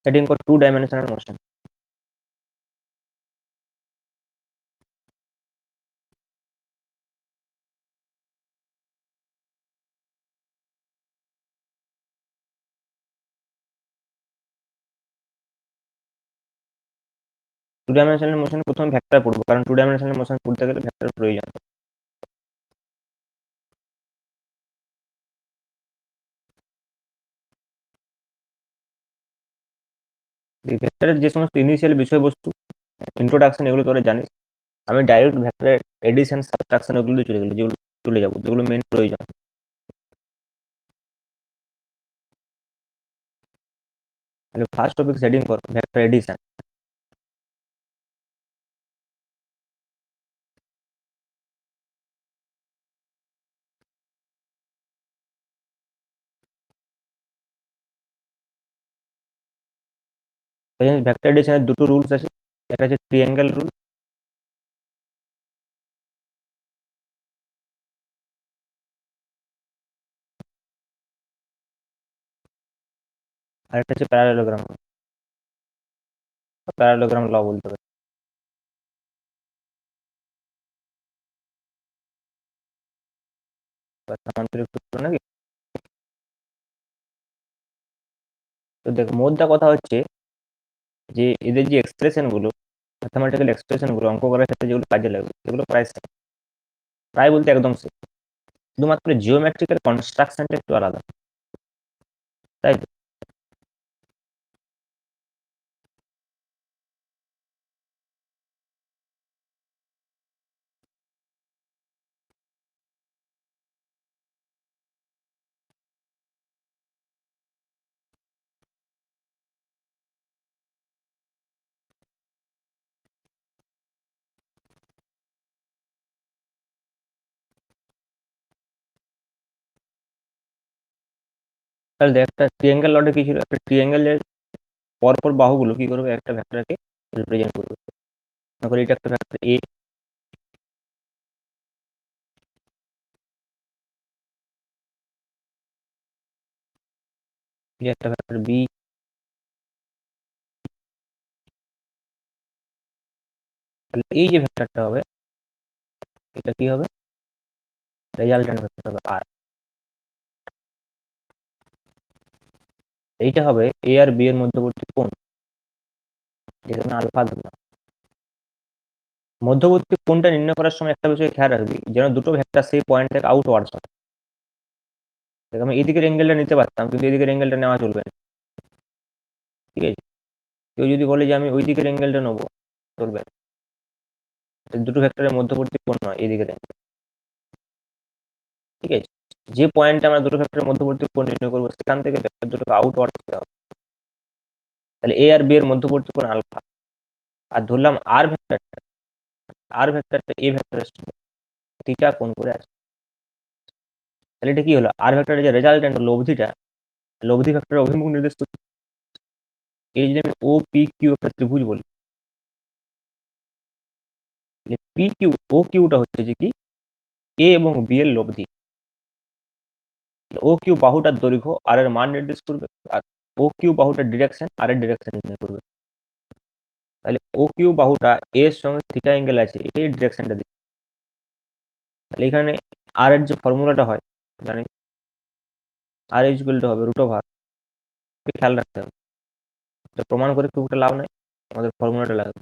heading for two-dimensional motion. Two dimensional motion প্রথমে vector পড়বো, কারণ টু ডাইমেনশনাল মোশন পড়তে গেলে ভেক্টর প্রয়োজন। এই ভেক্টরের যে সমস্ত ইনিশিয়াল বিষয়বস্তু, ইন্ট্রোডাকশন, এগুলো তোরা জানিস। আমি ডাইরেক্ট ভেক্টরের এডিশন, সাবট্রাকশন ওগুলো চলে গেলো, যেগুলো চলে যাবো, যেগুলো মেন প্রয়োজন। তাহলে ফার্স্ট টপিক হেডিং কর ভেক্টর এডিশন। ভেক্টর এডিশনের দুটো রুলস আছে, একটা হচ্ছে ট্রিঅ্যাঙ্গেল রুল, আর একটা হচ্ছে প্যারালোগ্রাম, প্যারালোগ্রাম ল বলতে পারি। সামান্তরিক সূত্র নাকি? তো দেখ, মোদ্দা কথা হচ্ছে যে এদের যে এক্সপ্রেশন গুলো, ম্যাথামেটিক্যাল এক্সপ্রেশন গুলো অঙ্ক করার ক্ষেত্রে যেগুলো কাজে লাগবে, সেগুলো প্রায় same। প্রায় বলতে একদম same। শুধুমাত্র জিওমেট্রিক্যাল কনস্ট্রাকশনটা একটু আলাদা, তাই তো? তাহলে দেখ, একটা ট্রিঅ্যাঙ্গেল লটে কি ছিল, একটা ট্রিঅ্যাঙ্গেলের পরপর বাহুগুলো কি করবে, একটা ভেক্টরকে রিপ্রেজেন্ট করবে। মনে করি এটা একটা ভেক্টর এ, এটা একটা ভেক্টর বি, তাহলে এই যে ভেক্টরটা হবে, এটা কি হবে, রেজাল্টেন্ট ভেক্টর হবে আর। এইটা হবে এ আর বি এর মধ্যবর্তী কোণ, যেখানে আলফা ধরলাম। মধ্যবর্তী কোণটা নির্ণয় করার সময় একটা বিষয় খেয়াল রাখবি, যেন দুটো ভেক্টর সেই পয়েন্ট থেকে আউটওয়ার্ডস হয়। দেখ, আমি এদিকের অ্যাঙ্গেলটা নিতে পারতাম, কিন্তু এদিকের অ্যাঙ্গেলটা নেওয়া চলবে না, ঠিক আছে? কেউ যদি বলে যে আমি ওই দিকের অ্যাঙ্গেলটা নেবো, চলবে না। দুটো ভেক্টরের মধ্যবর্তী কোণ নয় এদিকের অ্যাঙ্গেল, ঠিক আছে? যে পয়েন্টে আমরা দুটো ভেক্টরের মধ্যবর্তী কোণ নির্ণয় করবো, সেখান থেকে ভেক্টর দুটোকে আউটওয়ার্ডস হতে হবে। তাহলে এ আর বি এর মধ্যবর্তী কোণ আলফা, আর ধরলাম আর ভেক্টরটা, আর ভেক্টরটা এ ভেক্টরের সঙ্গে থিটা কোণ করে আছে। তাহলে এটা কি হলো, আর ভেক্টরের যে রেজাল্টেন্ট লব্ধিটা, লব্ধি ভেক্টরের অভিমুখ নির্দেশ করছে। এই যদি আমি ও পি কিউ একটা ত্রিভুজ বলি, পি কিউ ও কিউটা হচ্ছে যে কি, এ এবং বি এর লব্ধি। ও কিউ বাহুটার দৈর্ঘ্য আর এর মান নির্দেশ করবে, আর ও কিউ বাহুটার ডিরেকশন আর এর ডিরেকশন নির্ণয় করবে। তাহলে ও কিউ বাহুটা এর সঙ্গে থিটা অ্যাঙ্গেল আছে, এটাই ডিরেকশনটা দিচ্ছে। তাহলে এখানে আর এর যে ফর্মুলাটা হয়, জানি আর ইকুয়াল টু হবে রুট ওভার, খেয়াল রাখতে হবে, এটা প্রমাণ করে খুব একটা লাভ নাই, আমাদের ফর্মুলাটা লাগবে,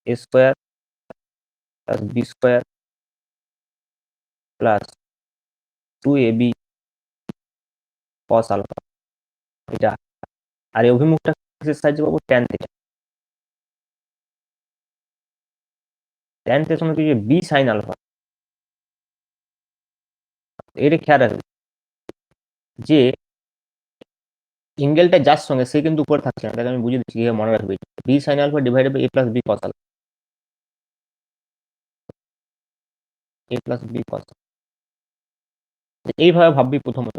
a square plus B square plus 2ab cos alpha, এটা। আর এই অভিমুখটা কিসের সাহায্যে পাবো, ট্যান থিটা। ট্যান থিটার সঙ্গে কি বি সাইন আলফা, এটা খেয়াল রাখবে যে এঙ্গেলটা যার সঙ্গে সে কিন্তু উপরে থাকছে না। তাহলে আমি বুঝিয়ে দিচ্ছি কিভাবে মনে রাখবে, b sine alpha divided by a plus b cos alpha, a plus b cos. এইভাবে ভাববি প্রথমত,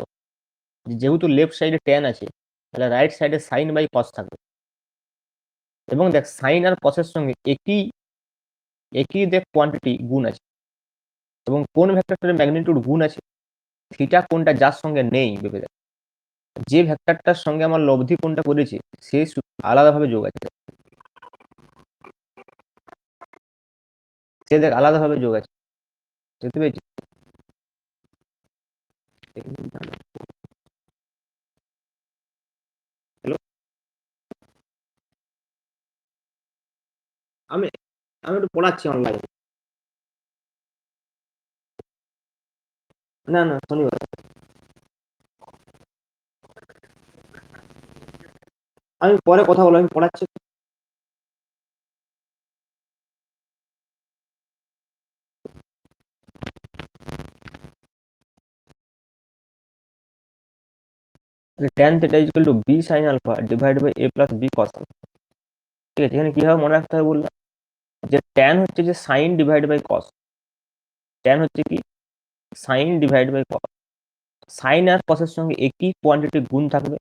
যেহেতু লেফট সাইডে ট্যান আছে, তাহলে রাইট সাইডে সাইন বাই কস থাকবে। এবং দেখ, সাইন আর কসের সঙ্গে একই একই দেখ কোয়ান্টিটি গুণ আছে, এবং কোন ভেক্টরটার ম্যাগনিটিউড গুণ আছে, থিটা কোনটা যার সঙ্গে নেই ভেবে দেখ। যে ভেক্টরটার সঙ্গে আমার লব্ধি কোণটা করেছি সে আলাদাভাবে যোগ আছে, সে দেখ আলাদাভাবে যোগ আছে, দেখতে পেয়েছি। হ্যালো, আমি আমি একটু পড়াচ্ছি অনলাইনে। না না, শনিবার। আমি পরে কথা বলবো, আমি পড়াচ্ছি। Tan theta is equal to b sine alpha divide by a plus b cos alpha. ঠিক আছে, এখানে কি হবে মনে রাখতে হবে বললাম, যে ট্যান হচ্ছে যে sine divide by cos. Tan হচ্ছে কি sine divide by cos. Sine আর কসের সঙ্গে একই কোয়ান্টিটি গুণ থাকবে,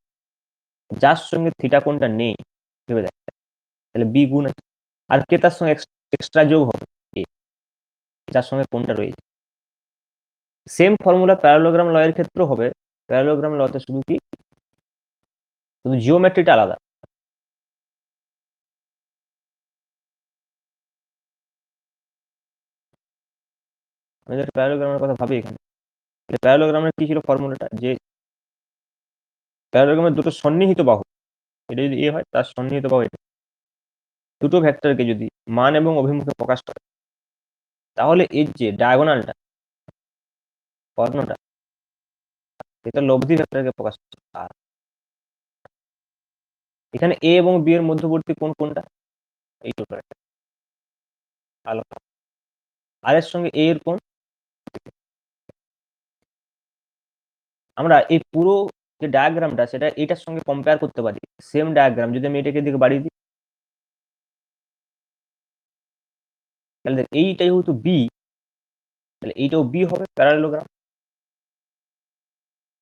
যার সঙ্গে থিটা কোণটা নেই ভেবে দেখ, তাহলে বি গুণ আছে। আর কে তার সঙ্গে এক্সট্রা যোগ হবে, এ, যার সঙ্গে কোণটা রয়েছে। সেম ফর্মুলা প্যারালোগ্রাম ল এর ক্ষেত্রেও হবে। প্যারালোগ্রাম লতে শুধু কি, শুধু জিওমেট্রিটা আলাদা। আমি প্যারালোগ্রামের কথা ভাবি এখানে, প্যারালোগ্রামের কি ছিল ফর্মুলাটা, যে প্যারালোগ্রামের দুটো সন্নিহিত বাহু, এটা যদি এ হয় তার সন্নিহিত বাহু এটা, দুটো ভেক্টরকে যদি মান এবং অভিমুখে প্রকাশ করে, তাহলে এর যে ডায়াগোনালটা, কর্ণটা, এটা লব্ধি ভেক্টরকে প্রকাশ করছে। আর এখানে এ এবং বি এর মধ্যবর্তী কোণ কোনটা, এই টোটালটা আলফা। আর এর সঙ্গে এ এর কোণ, আমরা এই পুরো যে ডায়াগ্রামটা সেটা এটার সঙ্গে কম্পেয়ার করতে পারি। সেম ডায়াগ্রাম যদি আমি এটাকে দিকে বাড়িয়ে দিই, তাহলে দেখ এইটাই যেহেতু বি, তাহলে এইটাও বি হবে প্যারালোগ্রাম।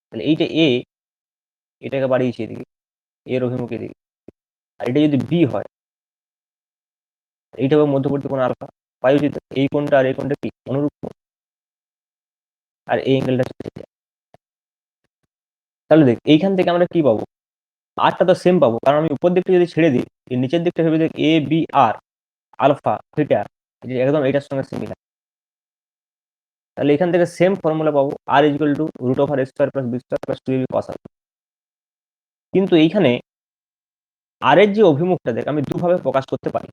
তাহলে এইটা এ, এটাকে বাড়িয়েছি এদিকে, এর অভিমুখ এদিকে। আর এটা যদি বি হয়, এইটা হবে মধ্যবর্তী কোণ আলফা। পাই উচিত এই কোণটা আর এই কোণটা কি অনুরূপ কোণ, আর এই অ্যাঙ্গেলটা। তাহলে দেখ এইখান থেকে আমরা কি পাবো, আরটা তো সেম পাবো, কারণ আমি উপর দিকটা যদি ছেড়ে দিই, এই নিচের দিকটা ভেবে দেখ A B R alpha theta, একদম এটার সঙ্গে সিমিলার। তাহলে এখান থেকে সেম ফর্মুলা পাবো, R equal to root over a square plus B square plus two b cos alpha. কিন্তু এইখানে আর এর যে অভিমুখটা দেখ আমি দুভাবে প্রকাশ করতে পারি।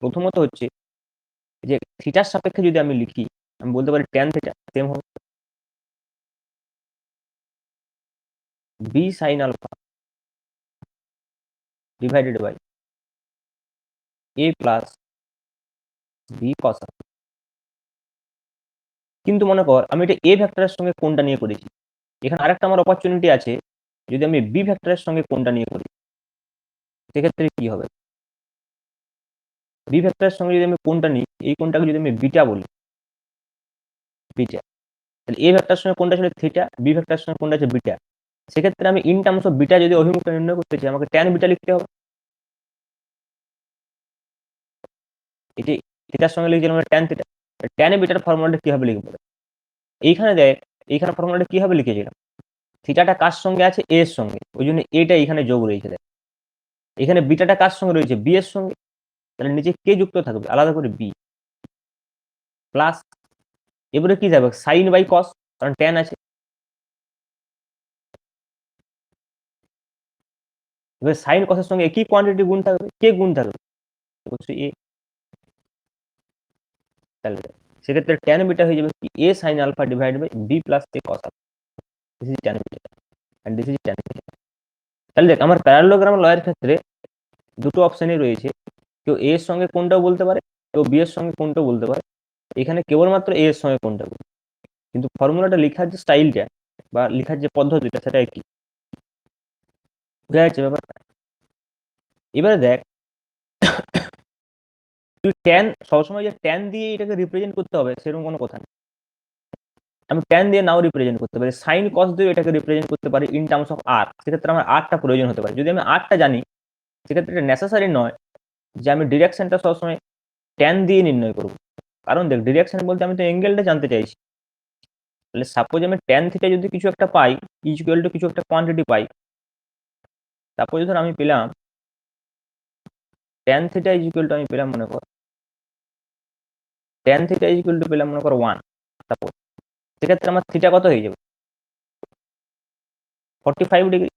প্রথমত হচ্ছে যে থিটার সাপেক্ষে যদি আমি লিখি, আমি বলতে পারি ট্যান থিটা সেম হবে b sine alpha divided by a plus b cos alpha. কিন্তু মনে কর আমি এটা এ ভেক্টরের সঙ্গে কোনটা নিয়ে করেছি, এখানে আরেকটা আমার অপরচুনিটি আছে, যদি আমি বি ভেক্টরের সঙ্গে কোনটা নিয়ে করি সেক্ষেত্রে কি হবে। বি ভেক্টরের সঙ্গে যদি আমি কোনটা নিই, এই কোনটাকে যদি আমি বিটা বলি, বিটা, তাহলে এ ভেক্টরের সঙ্গে কোনটা ছিল থিটা, বি ভেক্টরের সঙ্গে কোনটা আছে বিটা। সেক্ষেত্রে আমি ইন টার্মস অফ বিটা যদি অভিমুখটা নির্ণয় করতে চাই, আমাকে ট্যান বিটা লিখতে হবে। এটি থিটার সঙ্গে লিখছিলাম আমরা ট্যান থিটা, ট্যান বিটার ফর্মুলাটা কিভাবে লিখবো, এইখানে দেখ, এইখানে ফর্মুলাটা কিভাবে লিখেছিলাম, থিটাটা কার সঙ্গে আছে, এ এর সঙ্গে, ওই জন্য এটা এখানে যোগ রয়েছে দেখ। এখানে বিটাটা কার সঙ্গে রয়েছে, বি এর সঙ্গে, তাহলে নিচে কে যুক্ত থাকবে আলাদা করে বি প্লাস, এবারে কি যাবে সাইন বাই কস, কারণ ট্যান আছে। এবার সাইন কসের সঙ্গে একই কোয়ান্টিটি গুণ থাকবে, কে গুণ থাকবে, অবশ্যই এ। তাহলে সেক্ষেত্রে ট্যান বিটা হয়ে যাবে কি a sine alpha divide by b plus a cos alpha. This is tan beta and this is tan beta. তাহলে দেখ আমার প্যারালোগ্রাম ল এর ক্ষেত্রে দুটো অপশনই রয়েছে, কেউ এ এর সঙ্গে কোনটাও বলতে পারে, কেউ বি এর সঙ্গে কোনটাও বলতে পারে। এখানে কেবলমাত্র এ এর সঙ্গে কোনটা বলবে, কিন্তু ফর্মুলাটা লেখার যে স্টাইলটা বা লেখার যে পদ্ধতিটা সেটা একই। বোঝা যাচ্ছে ব্যাপার। এবারে দেখ, তুই ট্যান সবসময় যে ট্যান দিয়ে এটাকে রিপ্রেজেন্ট করতে হবে সেরকম কোনো কথা নেই। আমি ট্যান দিয়ে নাও রিপ্রেজেন্ট করতে পারি, সাইন কস দিয়ে এটাকে রিপ্রেজেন্ট করতে পারি ইন টার্মস অফ আর। সেক্ষেত্রে আমার আরটা প্রয়োজন হতে পারে, যদি আমি আরটা জানি সেক্ষেত্রে এটা নেসেসারি নয় যে আমি ডিরেকশনটা সবসময় ট্যান দিয়ে নির্ণয় করবো। কারণ দেখ ডিরেকশন বলতে আমি তো অ্যাঙ্গেলটা জানতে চাইছি। তাহলে সাপোজ আমি ট্যান থিটা যদি কিছু একটা পাই, ইকুয়াল টু কিছু একটা কোয়ান্টিটি পাই, সাপোজ ধর আমি পেলাম tan theta is equal two, আমি পেলাম মনে কর tan theta is equal two পেলাম মনে কর 1, সাপোজ। সেক্ষেত্রে আমার থিটা কত হয়ে যাবে? 45 ডিগ্রি।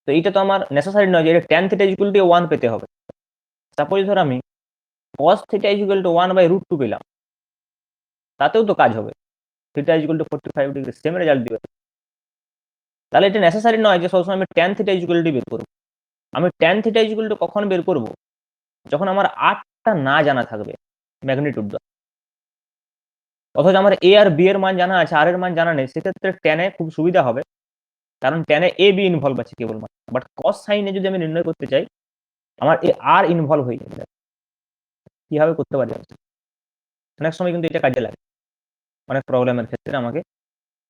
তো এইটা তো আমার নেসেসারি নয় যে এটা tan theta is equal two 1 পেতে হবে। সাপোজ ধর আমি cos theta is equal two 1/√2 পেলাম, তাতেও তো কাজ হবে। Theta is equal two 45 degree, same result দিবে। তাহলে এটা নেসেসারি নয় যে সবসময় আমি tan theta is equal two বের করবো। আমি tan theta is equal two কখন বের করব? যখন আমার আরটা না জানা থাকবে, ম্যাগনিটিউডটা। অথচ আমার এ আর বি এর মান জানা আছে, আর এর মান জানা নেই, সেক্ষেত্রে ট্যানে খুব সুবিধা হবে, কারণ ট্যানে এ বি ইনভলভ আছে কেবলমাত্র। বাট কস সাইনে যদি আমি নির্ণয় করতে চাই, আমার এ আর ইনভলভ হয়ে যাবে। কিভাবে করতে পারি? অনেক সময় কিন্তু এটা কাজে লাগে, অনেক প্রবলেমের ক্ষেত্রে আমাকে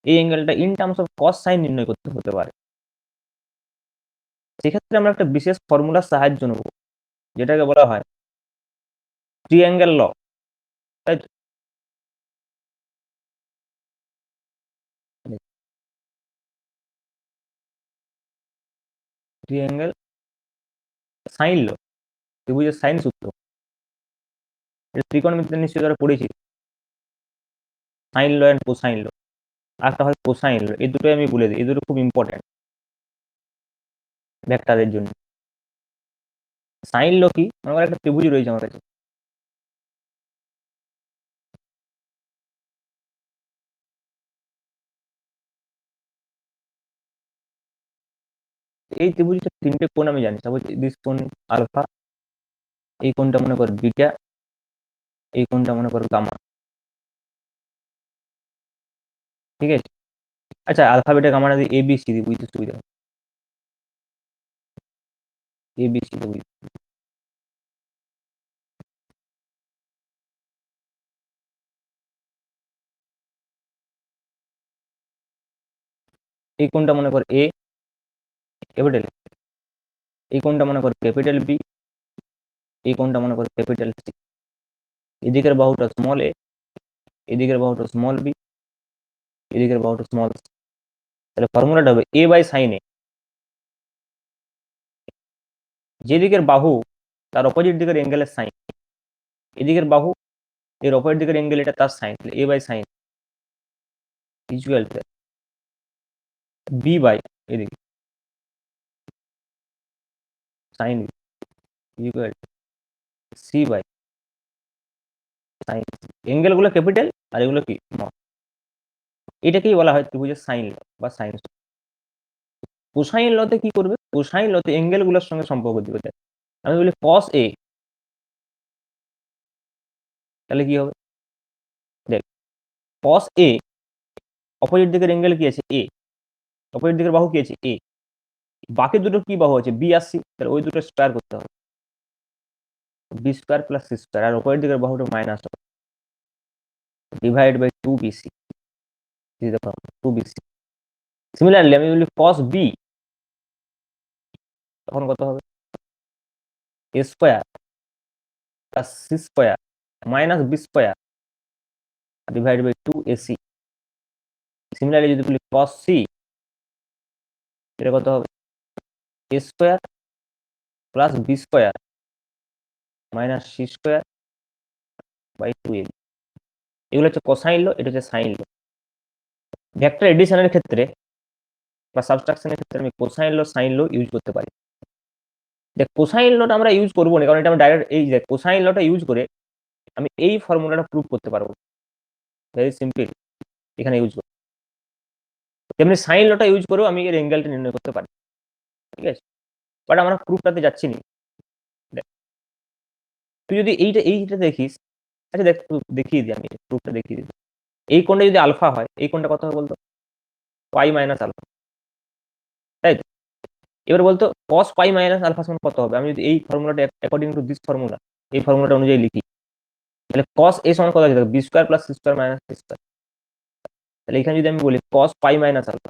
এই অ্যাঙ্গেলটা in terms of cos sine নির্ণয় করতে হতে পারে। সেক্ষেত্রে আমরা একটা বিশেষ ফর্মুলার সাহায্য নেব, যেটাকে বলা হয় ট্রিঅ্যাঙ্গেল ল, তাই তো? ট্রিঅ্যাঙ্গেল সাইন ল, ত্রিভুজের সাইন সূত্র। এটা ত্রিকোণমিতিতে নিশ্চয়ই তারা পড়েছি, সাইন ল অ্যান্ড কোসাইন ল। আরেকটা হয় কোসাইন ল। এই দুটোই আমি বলে দিই, এই দুটো খুব ইম্পর্টেন্ট ভেক্টরের জন্য। সাইন ল কি? আমার একটা ত্রিভুজ রয়েছে আমার কাছে, এই ত্রিভুজটা তিনটে কোণ আমি জানি। সাপোজ দিস কোণ আলফা, এই কোণটা মনে কর বিটা, এই কোণটা মনে কর গামা। ঠিক আছে? আচ্ছা, আলফা বিটা গামা যদি এ বি সি দিই, বুঝতে সুবিধা হবে। এ বি সি বুঝি। এই কোণটা মনে কর এ, ক্যাপিটাল। এই কোণটা মনে কর ক্যাপিটাল বি, এই কোণটা মনে কর ক্যাপিটাল সি। এদিকের বাহুটা স্মল এ, এদিকের বাহুটা স্মল বি, এদিকের বাহুটা স্মল সি। তাহলে ফর্মুলাটা হবে এ বাই সাইন এ। যেদিকের বাহু তার অপোজিট দিকের অ্যাঙ্গেলের সাইন, এদিকের বাহু এর অপোজিট দিকের অ্যাঙ্গেল, এটা তার সাইন। তাহলে a by sine equal b by এদিকে sine equal c by sine. Angle গুলো ক্যাপিটাল আর এগুলো কি স্মল। এটাকেই বলা হয় ত্রিভুজের সাইন ল বা সাইন। কোসাইন লতে কি করবে? কোসাইন লতে অ্যাঙ্গেল গুলোর সঙ্গে সম্পর্ক দিবে। আমি বলি কস এ, তাহলে কি হবে? দেখ, কস এ অপোজিট দিকের অ্যাঙ্গেল কি আছে? এ। অপোজিট দিকের বাহু কি আছে? এ। বাকি দুটো কি বাহু আছে? বি আর সি। তাহলে ওই দুটো স্কোয়ার করতে হবে, b square plus c square. আর অপোজিট দিকের বাহুটা মাইনাস হবে, ডিভাইড বাই 2bc। দেখো 2bc। সিমিলারলি আমি বলি কস বি, তখন কত হবে? A square plus c square minus b square divide by 2ac। Similarly যদি বলি কস সি, এটা কত হবে? A square plus B square minus c square by 2ab। এগুলো হচ্ছে কোসাইন ল, এটা হচ্ছে সাইন ল। ভেক্টর এডিশনের ক্ষেত্রে বা সাবট্রাকশনের ক্ষেত্রে আমি কোসাইন ল সাইন ল ইউজ করতে পারি। দেখ, কোসাইন লটা আমরা ইউজ করবো না, কারণ এটা আমি ডাইরেক্ট এই যে কোসাইন লটা ইউজ করে আমি এই ফর্মুলাটা প্রুভ করতে পারবো। ভেরি সিম্পল, এখানে ইউজ করবো। তেমনি সাইন লটা ইউজ করেও আমি এর অ্যাঙ্গেলটা নির্ণয় করতে পারি। ঠিক আছে? বাট আমরা প্রুফটাতে যাচ্ছি না। দেখ, তুই যদি এইটা দেখিস, আচ্ছা দেখ, দেখিয়ে দিই, আমি প্রুফটা দেখিয়ে দিই। এই কোণটা যদি আলফা হয়, এই কোণটা কত হবে বলতো? পাই মাইনাস আলফা, তাই তো? এবার বলতো কস পাই মাইনাস আলফা সমান কত হবে? আমি যদি এই ফর্মুলাটা অ্যাকর্ডিং টু দিস ফর্মুলা, এই ফর্মুলাটা অনুযায়ী লিখি, তাহলে কস এ সমান কত আছে? B square plus c square minus c square. তাহলে এখানে যদি আমি বলি cos pi minus alpha,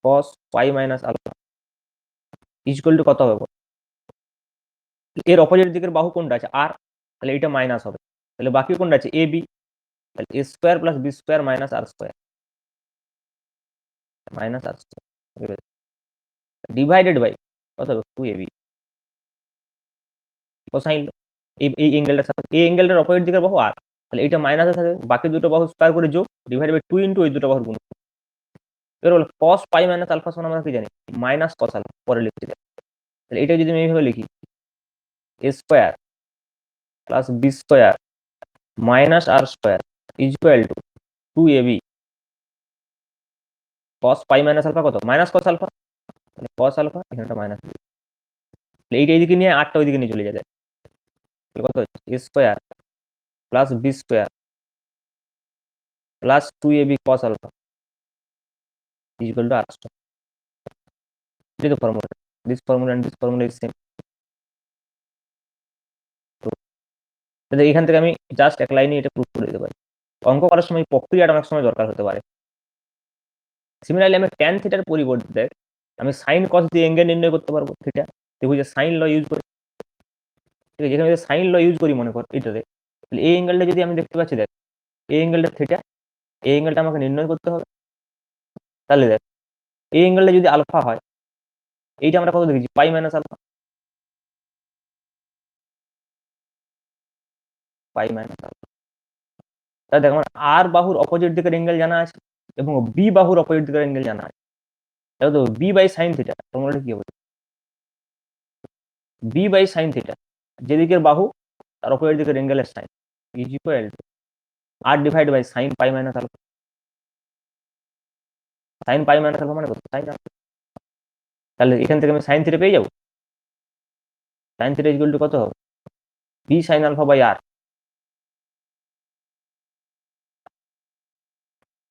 cos pi minus alpha equal to কত হবে বল? এর অপোজিট দিকের বাহু কোনটা আছে? আর। তাহলে এটা মাইনাস হবে। তাহলে বাকি কোনটা আছে? A b. তাহলে a square plus B square minus R square, minus R square. Divided by কত হবে 2ab কোসাইন এই এই অ্যাঙ্গেলটার সাথে এই অ্যাঙ্গেলটার অপোজিট দিকের বাহু আর, তাহলে এটা মাইনাসে থাকে, বাকি দুটো বাহু স্কয়ার করে যোগ ডিভাইড বাই 2 ইনটু ওই দুটো বাহুর গুণ। এবার বলো cos পাই মাইনাস আলফা সমান আমরা কি জানি, মাইনাস cos আলফা, পরে লিখতে যাই। তাহলে এটা যদি আমি এইভাবে লিখি a square plus b square minus r square is equal to 2ab cos pi minus alpha কত, মাইনাস cos আলফা, তাহলে cos আলফা এখানটা মাইনাস, এইটা এইদিকে নিয়ে আটটা ওইদিকে নিয়ে চলে যাবে, তাহলে কত হচ্ছে a square plus b square plus 2ab cos alpha is equal to r square. এটা তো formula, this formula and this formula is same. তো এখান থেকে আমি জাস্ট এক লাইনে এটা প্রুফ করে দিতে পারি। অঙ্ক করার সময় প্রক্রিয়াটা অনেক সময় দরকার হতে পারে। সিমিলারলি আমি ট্যান থিটার পরিবর্তে আমি সাইন কস দিয়ে অ্যাঙ্গেল নির্ণয় করতে পারবো থিটা, দেখো যে সাইন ল ইউজ করে, ঠিক আছে, যেখানে সাইন ল ইউজ করি মনে কর এটাতে, তাহলে এই অ্যাঙ্গেলটা যদি আমি দেখতে পাচ্ছি, দেখ এই অ্যাঙ্গেলটা থিটা, এই অ্যাঙ্গেলটা আমাকে নির্ণয় করতে হবে। তাহলে দেখ এই অ্যাঙ্গেলটা যদি আলফা হয়, এইটা আমরা কত দেখেছি, পাই মাইনাস আলফা, পাই মাইনাস আলফা। তাহলে দেখ আমার আর বাহুর অপোজিট দিকের অ্যাঙ্গেল জানা আছে এবং বি বাহুর অপোজিট দিকের অ্যাঙ্গেল জানা আছে, তাহলে তো বি বাই সাইন থিটা ফর্মুলাটা কি হবে, বি বাই সাইন থিটা, যেদিকের বাহু তার অপোজিট দিকের অ্যাঙ্গেলের sine is equal to R divide by sine pi minus alpha. Sine pi minus alpha মানে কত, সাইন আলফা। তাহলে এখান থেকে আমি সাইন থিটা পেয়ে যাবো, সাইন থিটা ইকুয়াল টু কত হবে, b sine alpha by r.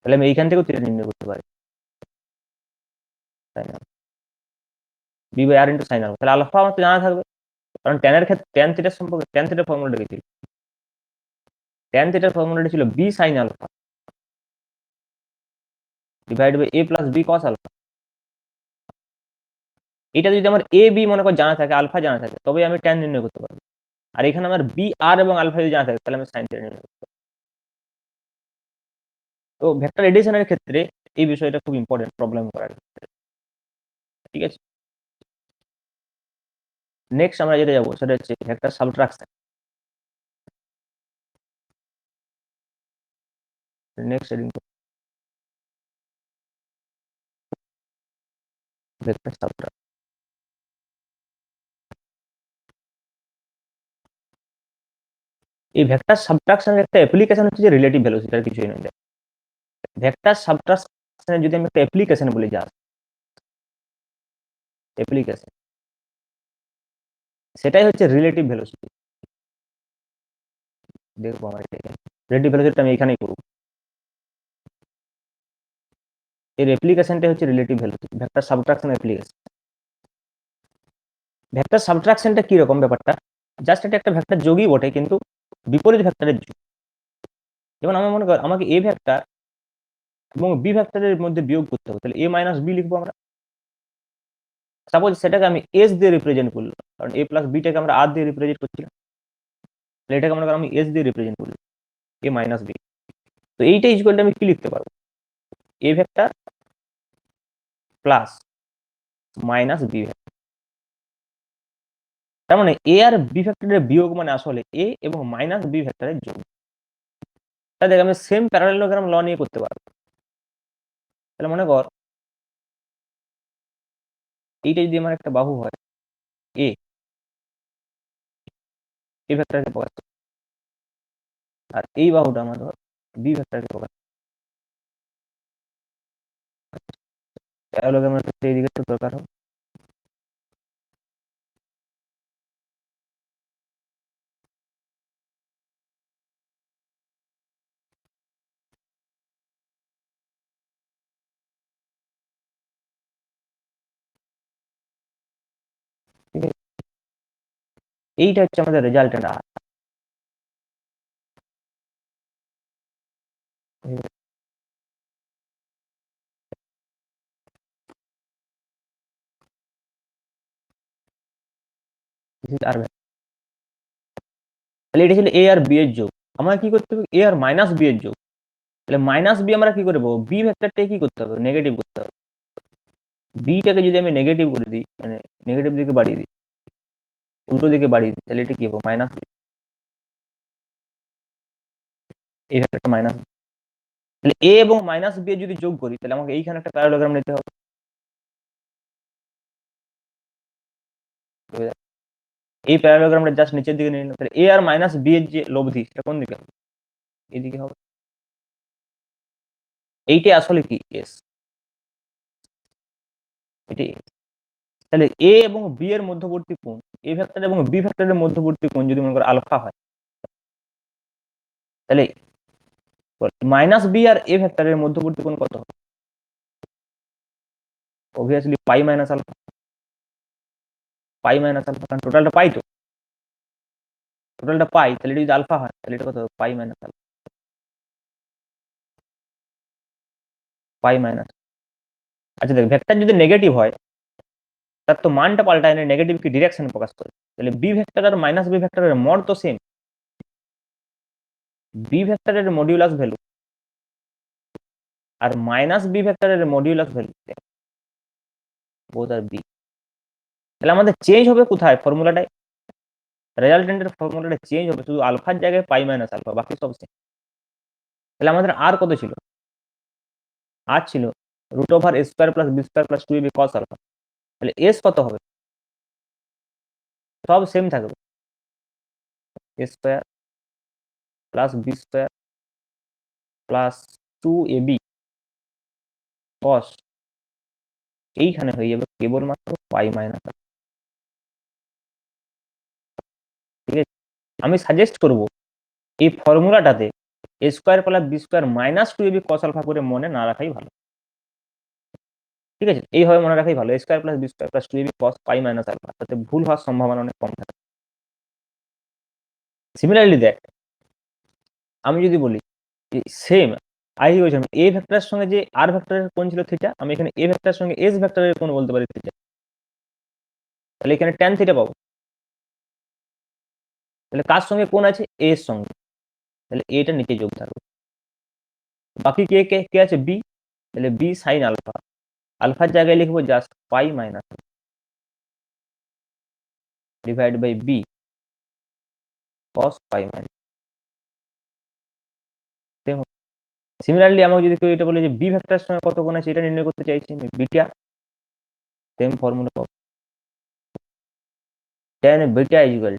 তাহলে আমি এইখান থেকেও থিটা নির্ণয় করতে পারি, sine alpha b by r into sine alpha. তাহলে আলফা আমার তো জানা থাকবে, কারণ ট্যানের ক্ষেত্রে ট্যান থিটার সম্পর্কে ট্যান থিটার ফর্মুলাটা কি ছিল, ট্যান থিটার ফর্মুলাটা ছিল b sine alpha divide by a plus b cos alpha. এটা যদি আমার এ বি মনে কর জানা থাকে, আলফা জানা থাকে, তবে আমি ট্যান নির্ণয় করতে পারবো। আর এখানে আমার বি আর এবং আলফা যদি জানা থাকে, তাহলে আমি সাইন থিটা নির্ণয় করতে পারবো। তো ভেক্টর এডিশনের ক্ষেত্রে এই বিষয়টা খুব ইম্পর্টেন্ট প্রবলেম করার ক্ষেত্রে, ঠিক আছে। নেক্সট আমরা যেটা যাবো সেটা হচ্ছে vector subtraction. Next heading vector subtraction. এই ভেক্টর সাবট্রাকশনের একটা অ্যাপ্লিকেশন হচ্ছে যে রিলেটিভ ভেলোসিটি, আর কিছুই নয়। ভেক্টর সাবট্রাকশনের যদি আমি একটা অ্যাপ্লিকেশন বলি, যা অ্যাপ্লিকেশন সেটাই হচ্ছে রিলেটিভ ভেলোসিটি। দেখবো আমার রিলেটিভ ভেলোসিটি আমি এখানেই করবো, এর অ্যাপ্লিকেশনটা হচ্ছে relative velocity, vector subtraction application. Vector সাবট্রাকশনটা কি রকম ব্যাপারটা, জাস্ট এটা একটা ভেক্টর যোগই বটে, কিন্তু বিপরীত ভেক্টরের যোগ। যেমন আমি মনে কর আমাকে এ ভেক্টর এবং বি ভেক্টরের মধ্যে বিয়োগ করতে হবে, তাহলে এ মাইনাস বি লিখবো আমরা। সাপোজ সেটাকে আমি এস দিয়ে রিপ্রেজেন্ট করলাম, কারণ এ প্লাস বিটাকে আমরা আর দিয়ে রিপ্রেজেন্ট করছিলাম, তাহলে এটাকে মনে করো আমি এস দিয়ে রিপ্রেজেন্ট করলাম, এ মাইনাস বি। তো এইটা ইকুয়ালটা আমি কি লিখতে পারবো, a vector plus minus b vector. তার মানে এ আর বি ভেক্টরের বিয়োগ মানে আসলে এ এবং মাইনাস বি ভেক্টরের যোগ। তাহলে দেখ আমি সেম প্যারালেলোগ্রাম ল নিয়ে করতে পারবো। তাহলে মনে কর এইটা যদি আমার একটা বাহু হয় এ, এ ভেক্টরকে প্রকাশ করে, আর এই বাহুটা আমার ধর বি ভেক্টরকে প্রকাশ করে। প্যারালেলোগ্রামের ক্ষেত্রে এইদিকে একটু দরকার হবে। ঠিক আছে, এইটা হচ্ছে আমাদের রেজাল্টেন্ট আর। আর তাহলে এটা ছিল এ আর বি এর যোগ, আমাকে কি করতে হবে, এ আর মাইনাস বি এর যোগ। তাহলে মাইনাস বি আমরা কি করবো, বি ভেক্টরটাকে কি করতে হবে, নেগেটিভ করতে হবে। বিটাকে যদি আমি নেগেটিভ করে দিই, মানে নেগেটিভ দিকে বাড়িয়ে দিই, উল্টো দিকে বাড়িয়ে দিই, তাহলে এটা কি হবে? মাইনাস। এই একটা মাইনাস। তাহলে এ এবং মাইনাস বি যদি যোগ করি, তাহলে আমাকে এইখানে একটা প্যারালোগ্রাম নিতে হবে। এই প্যারালোগ্রামটা জাস্ট নিচের দিকে নিয়ে নিলাম, তাহলে এ আর মাইনাস বি এর যে লব্ধি সেটা কোন দিকে হবে? এইদিকে হবে। এইটা আসলে কি? এস। এটাই। তাহলে এ এবং বি এর মধ্যবর্তী কোণ, এ ভেক্টর এবং বি ভেক্টরের মধ্যবর্তী কোণ যদি মনে করো আলফা হয়, তাহলে মাইনাস বি আর এ ভেক্টরের মধ্যবর্তী কোণ কত হবে? অবভিয়াসলি পাই মাইনাস আলফা। পাই মাইনাস আলফা, কারণ টোটালটা পাই, তো টোটালটা পাই, তাহলে এটা যদি আলফা হয় তাহলে এটা কত হবে? Pi minus alpha. পাই মাইনাস। আচ্ছা দেখ, ভেক্টর যদি নেগেটিভ হয় তার তো মানটা পাল্টায় না, নেগেটিভ কি ডিরেকশন প্রকাশ করে। তাহলে বি ভেক্টর আর মাইনাস বি ভেক্টরের মড তো সেম। বি ভেক্টরের মডিউলাস ভ্যালু আর মাইনাস বি ভেক্টরের মডিউলাস ভ্যালু বোথ আর বি। তাহলে আমাদের চেঞ্জ হবে কোথায়? ফর্মুলাটায়। রেজাল্টেন্টের ফর্মুলাটা চেঞ্জ হবে, শুধু আলফার জায়গায় পাই মাইনাস আলফা, বাকি সব সেম। তাহলে আমাদের আর কত ছিল? আর ছিল root over a square plus B square plus two A B cos alpha. তাহলে এস কত হবে? সব সেম থাকবে। A square plus B square plus two A B cos, এইখানে হয়ে যাবে কেবলমাত্র পাই মাইনাস। ঠিক আছে, আমি সাজেস্ট করব এই ফর্মুলাটাতে A square plus B square minus two A B cos alpha করে মনে না রাখাই ভালো। ঠিক আছে, এইভাবে মনে রাখাই ভালো, A square plus B square plus two A B cos pi minus alpha, তাতে ভুল হওয়ার সম্ভাবনা অনেক কম থাকে। সিমিলারলি দেখ, আমি যদি বলি সেম আই বলছিলাম এ ভেক্টরের সঙ্গে যে আর ভেক্টরের কোণ ছিল থিটা, আমি এখানে এ ভেক্টরের সঙ্গে এস ভেক্টরের কোণ বলতে পারি থিটা, তাহলে এখানে ট্যান থিটা পাবো। তাহলে কার সঙ্গে কোণ আছে? এ এর সঙ্গে, তাহলে এটা নিচে যোগ থাকবে। বাকি কে কে কে আছে? বি, তাহলে বি সাইন আলফা, আলফার জায়গায় লিখবো just pi minus divide by b cos pi minus. Similarly আমাকে যদি কেউ এটা বলে যে বি ভেক্টরের সঙ্গে কত কোণ আছে এটা নির্ণয় করতে চাইছি, আমি বিটা, সেম ফর্মুলা পাবো, tan বিটা ইকুয়াল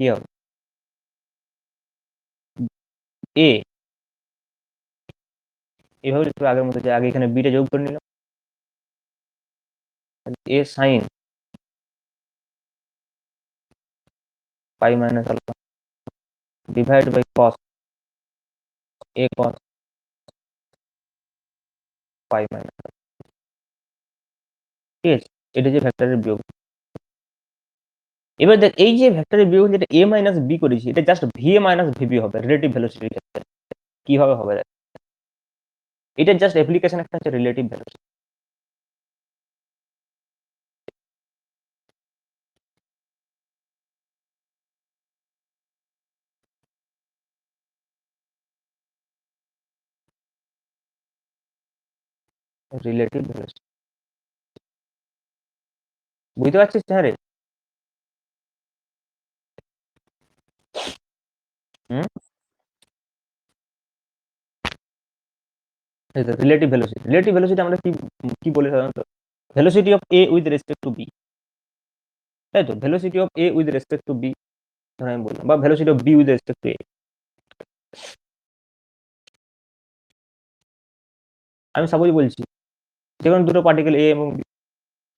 কি হবে? এ, এভাবে একটু আগের মতো, যে আগে এখানে বিটা যোগ করে নিলাম, A sine pi minus alpha divide by cos A cos pi minus. ঠিক আছে, এটা যে ভেক্টরের বিয়োগ। এবার দেখ, এই যে ভেক্টরের বিয়োগ যেটা এ মাইনাস বি করেছি, এটা just V A minus VB হবে রিলেটিভ ভেলোসিটির ক্ষেত্রে। কিভাবে হবে দেখ, এটা জাস্ট অ্যাপ্লিকেশন একটা হচ্ছে রিলেটিভ ভেলোসিটি। রিলেটিভ ভেলোসিটি বুঝতে পারছিস? হ্যাঁ রে। হুম, রিলেটিভ ভেলোসিটি আমরা কি কি বলি সাধারণত? Velocity of A with respect to B, তাই তো? Velocity of A with respect to B ধরে আমি বললাম, বা velocity of B with respect to A. আমি সাপোজ বলছি যেমন দুটো পার্টিকেল এ এবং বি,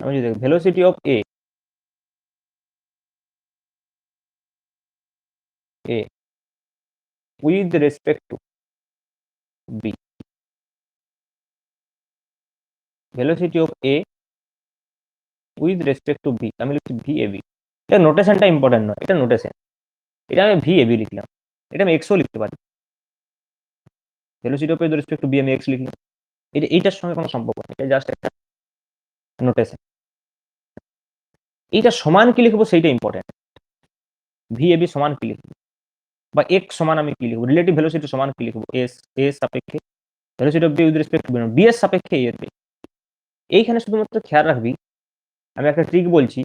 আমি যদি velocity of A with respect to b, velocity of A with respect to b, আমি লিখছি ভি এ বি। এটা নোটেশনটা ইম্পর্টেন্ট নয়, এটা নোটেশন। এটা আমি ভি এ বি লিখলাম, এটা আমি এক্সও লিখতে পারি। Velocity of with respect to b আমি এক্স লিখলাম, এটা এইটার সঙ্গে কোনো সম্পর্ক নেই, এটা জাস্ট একটা নোটেশন। এইটা সমান কি লিখবো সেইটা ইম্পর্টেন্ট। ভি এ বি সমান কি লিখবো, বা এক্স সমান আমি কি লিখবো, রিলেটিভ ভেলোসিটি সমান কি লিখবো? এস, এস সাপেক্ষে velocity of B with respect to b এর সাপেক্ষে এর বেগ। এইখানে শুধুমাত্র খেয়াল রাখবি, আমি একটা ট্রিক বলছি,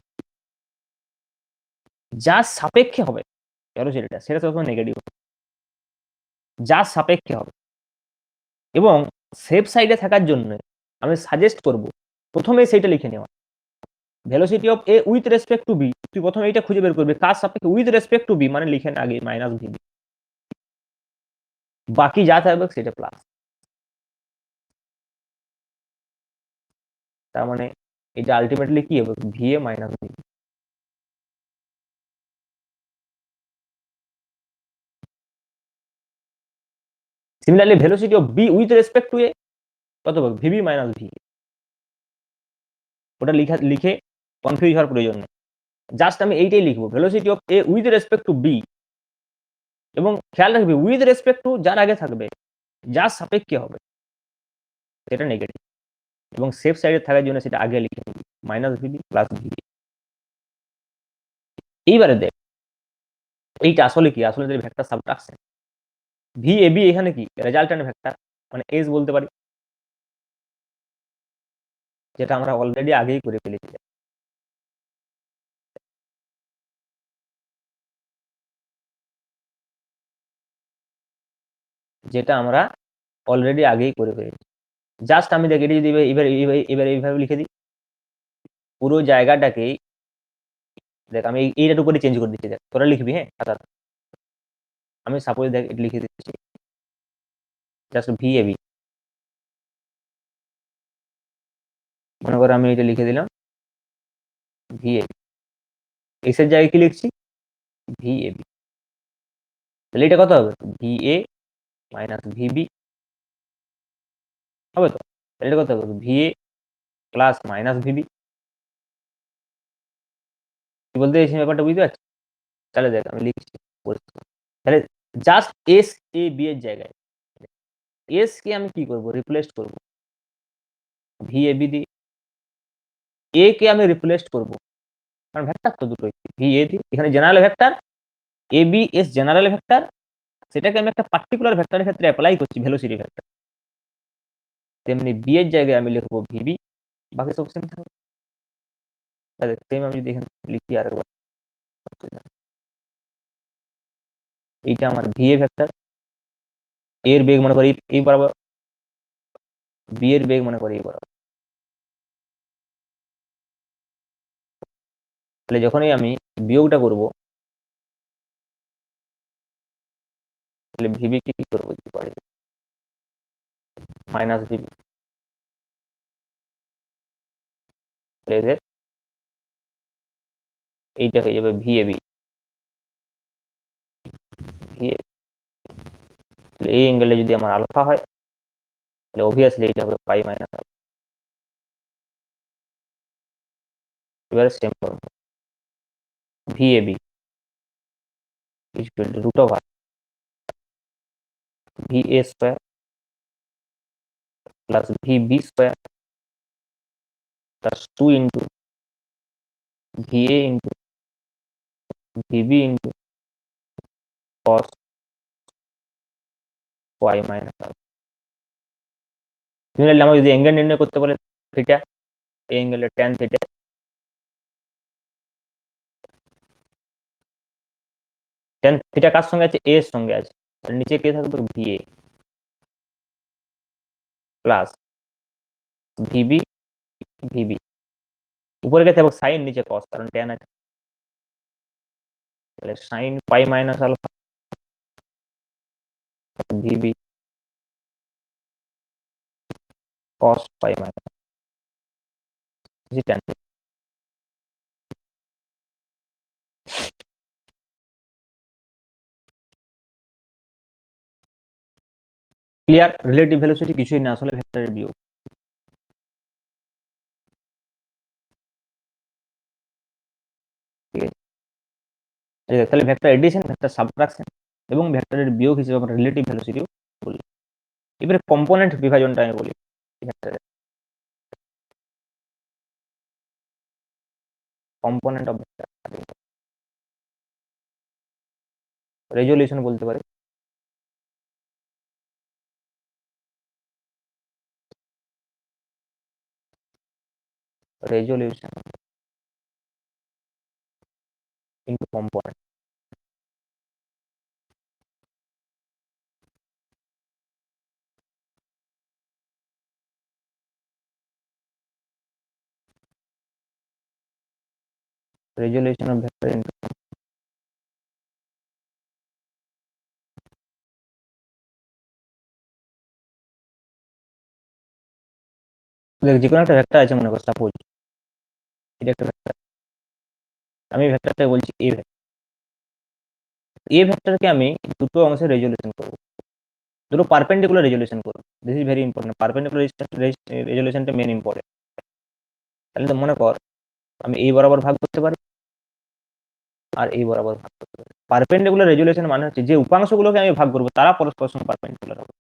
যা সাপেক্ষে হবে ভেলোসিটিটা সেটা সবসময় নেগেটিভ, যা সাপেক্ষে হবে। এবং সেফ সাইডে থাকার জন্য আমি সাজেস্ট করব প্রথমে সেইটা লিখে নেওয়া, velocity of A with respect to b. তুই প্রথমে এইটা খুঁজে বের করবি কার সাপেক্ষে, উইথ রেসপেক্ট টু বি মানে লিখে না আগে মাইনাস ভিবি, বাকি যা থাকবে সেটা প্লাস। তার মানে এটা আলটিমেটলি কি হবে, V A minus V. Similarly velocity of B with respect to A কত হবে, ভিবি মাইনাস ভি। ওটা লিখে কনফিউজ হওয়ার প্রয়োজন নেই, জাস্ট আমি এইটাই লিখবো, velocity of A with respect to b. এবং খেয়াল রাখবি উইথ রেসপেক্ট টু যার আগে থাকবে, যার সাপেক্ষে হবে সেটা নেগেটিভ, এবং সেফ সাইডে থাকার জন্য সেটা আগে লিখে নিবি মাইনাস ভিবি প্লাস ভিবি। এইবারে দেখ এইটা আসলে কি, আসলে vector subtraction. V a b এখানে কি রেজাল্টেন্ট ভেক্টর, মানে এস বলতে পারি, যেটা আমরা অলরেডি আগেই করে ফেলেছি। যেটা আমরা অলরেডি আগেই করে ফেলেছি। জাস্ট আমি দেখ এটা যদি এবার এবার এইভাবে লিখে দিই, পুরো জায়গাটাকেই দেখ আমি এইটার উপরে চেঞ্জ করে দিচ্ছি, দেখ তোরা লিখবি হ্যাঁ খাতা। আমি সাপোজ দেখ এটা লিখে দিচ্ছি জাস্ট ভি এ বি, মনে করো আমি এটা লিখে দিলাম ভি এ বি, এস এর জায়গায় কি লিখছি ভি এ বি, তাহলে এটা কত হবে ভি এ মাইনাস ভিবি হবে তো, তাহলে এটা কত হবে ভি এ প্লাস মাইনাস ভিবি। কি বলতে চাইছি ব্যাপারটা বুঝতে পারছি? তাহলে দেখ আমি লিখছি পরিষ্কার। তাহলে জাস্ট এস এ বি এর জায়গায় এস কে আমি কি করব, রিপ্লেস করব ভি এ বি দিয়ে, এ কে আমি রিপ্লেস করব, কারণ ভেক্টর তো দুটোই ভি এ দিয়ে, এখানে general vector A B S general vector, সেটাকে আমি একটা পার্টিকুলার ভেক্টরের ক্ষেত্রে অ্যাপ্লাই করছি ভেলোসিটি ভেক্টর, তেমনি বি এর জায়গায় আমি লিখবো ভিবি, বাকি সব সেম থাকবে। তাহলে সেম আমি যদি এখানে লিখি আরেকবার, এইটা আমার ভি এ ভেক্টর, এর বেগ মনে করি এই বরাবর, বি এর বেগ মনে করি এই বরাবর। তাহলে যখনই আমি বিয়োগটা করব, তাহলে ভিবি কি করবো মাইনাস ভিবি, এইটা হয়ে যাবে ভি এ বি, ভি এই অ্যাঙ্গেলে যদি আমার আলফা হয় তাহলে অবভিয়াসলি এটা হবে পাই মাইনাস আলফা। এবারে সেম করব, v a b equal to root over v a square plus v b square plus 2 into v a into v b into cos y minus alpha. Similarly আমরা যদি angle নির্ণয় করতে বলে theta, এই অ্যাঙ্গেলের tan theta, tan theta কার সঙ্গে আছে, এ এর সঙ্গে আছে, তাহলে নিচে কে থাকবে V A plus VB VB, উপরে কে থাকবে সাইন, নিচে কস, কারণ ট্যান আছে, তাহলে sine pi minus alpha V B cos pi minus tan. Clear? Relative velocity কিছুই না, আসলে ভেক্টরের বিয়োগ। ঠিক আছে, তাহলে ভেক্টর এডিশন, ভেক্টর সাবট্রাকশন এবং ভেক্টরের বিয়োগ হিসেবে আমরা রিলেটিভ ভেলোসিটিও বলি। এবারে কম্পোনেন্ট বিভাজনটা আমি বলি ভেক্টরের, কম্পোনেন্ট অফ ভেক্টর রেজলিউশন বলতে পারি। Resolution into component. Resolution of vector into, দেখ যে কোনো একটা ভেক্টর আছে মনে কর, সাপোজ এটা একটা ভেক্টর, আমি ভেক্টরটা বলছি এ ভেক্টর। এ ভেক্টরকে আমি দুটো অংশে রেজলিউশন করবো, দুটো পারপেন্ডিকুলার রেজলিউশন করবো। This is very important, perpendicular রেজলিউশনটা মেন ইম্পর্টেন্ট। তাহলে তো মনে কর আমি এই বরাবর ভাগ করতে পারি আর এই বরাবর ভাগ করতে পারি। পারপেন্ডিকুলার রেজলিউশন মানে হচ্ছে যে উপাংশগুলোকে আমি ভাগ করবো তারা পরস্পর সঙ্গে পারপেন্ডিকুলার হবে।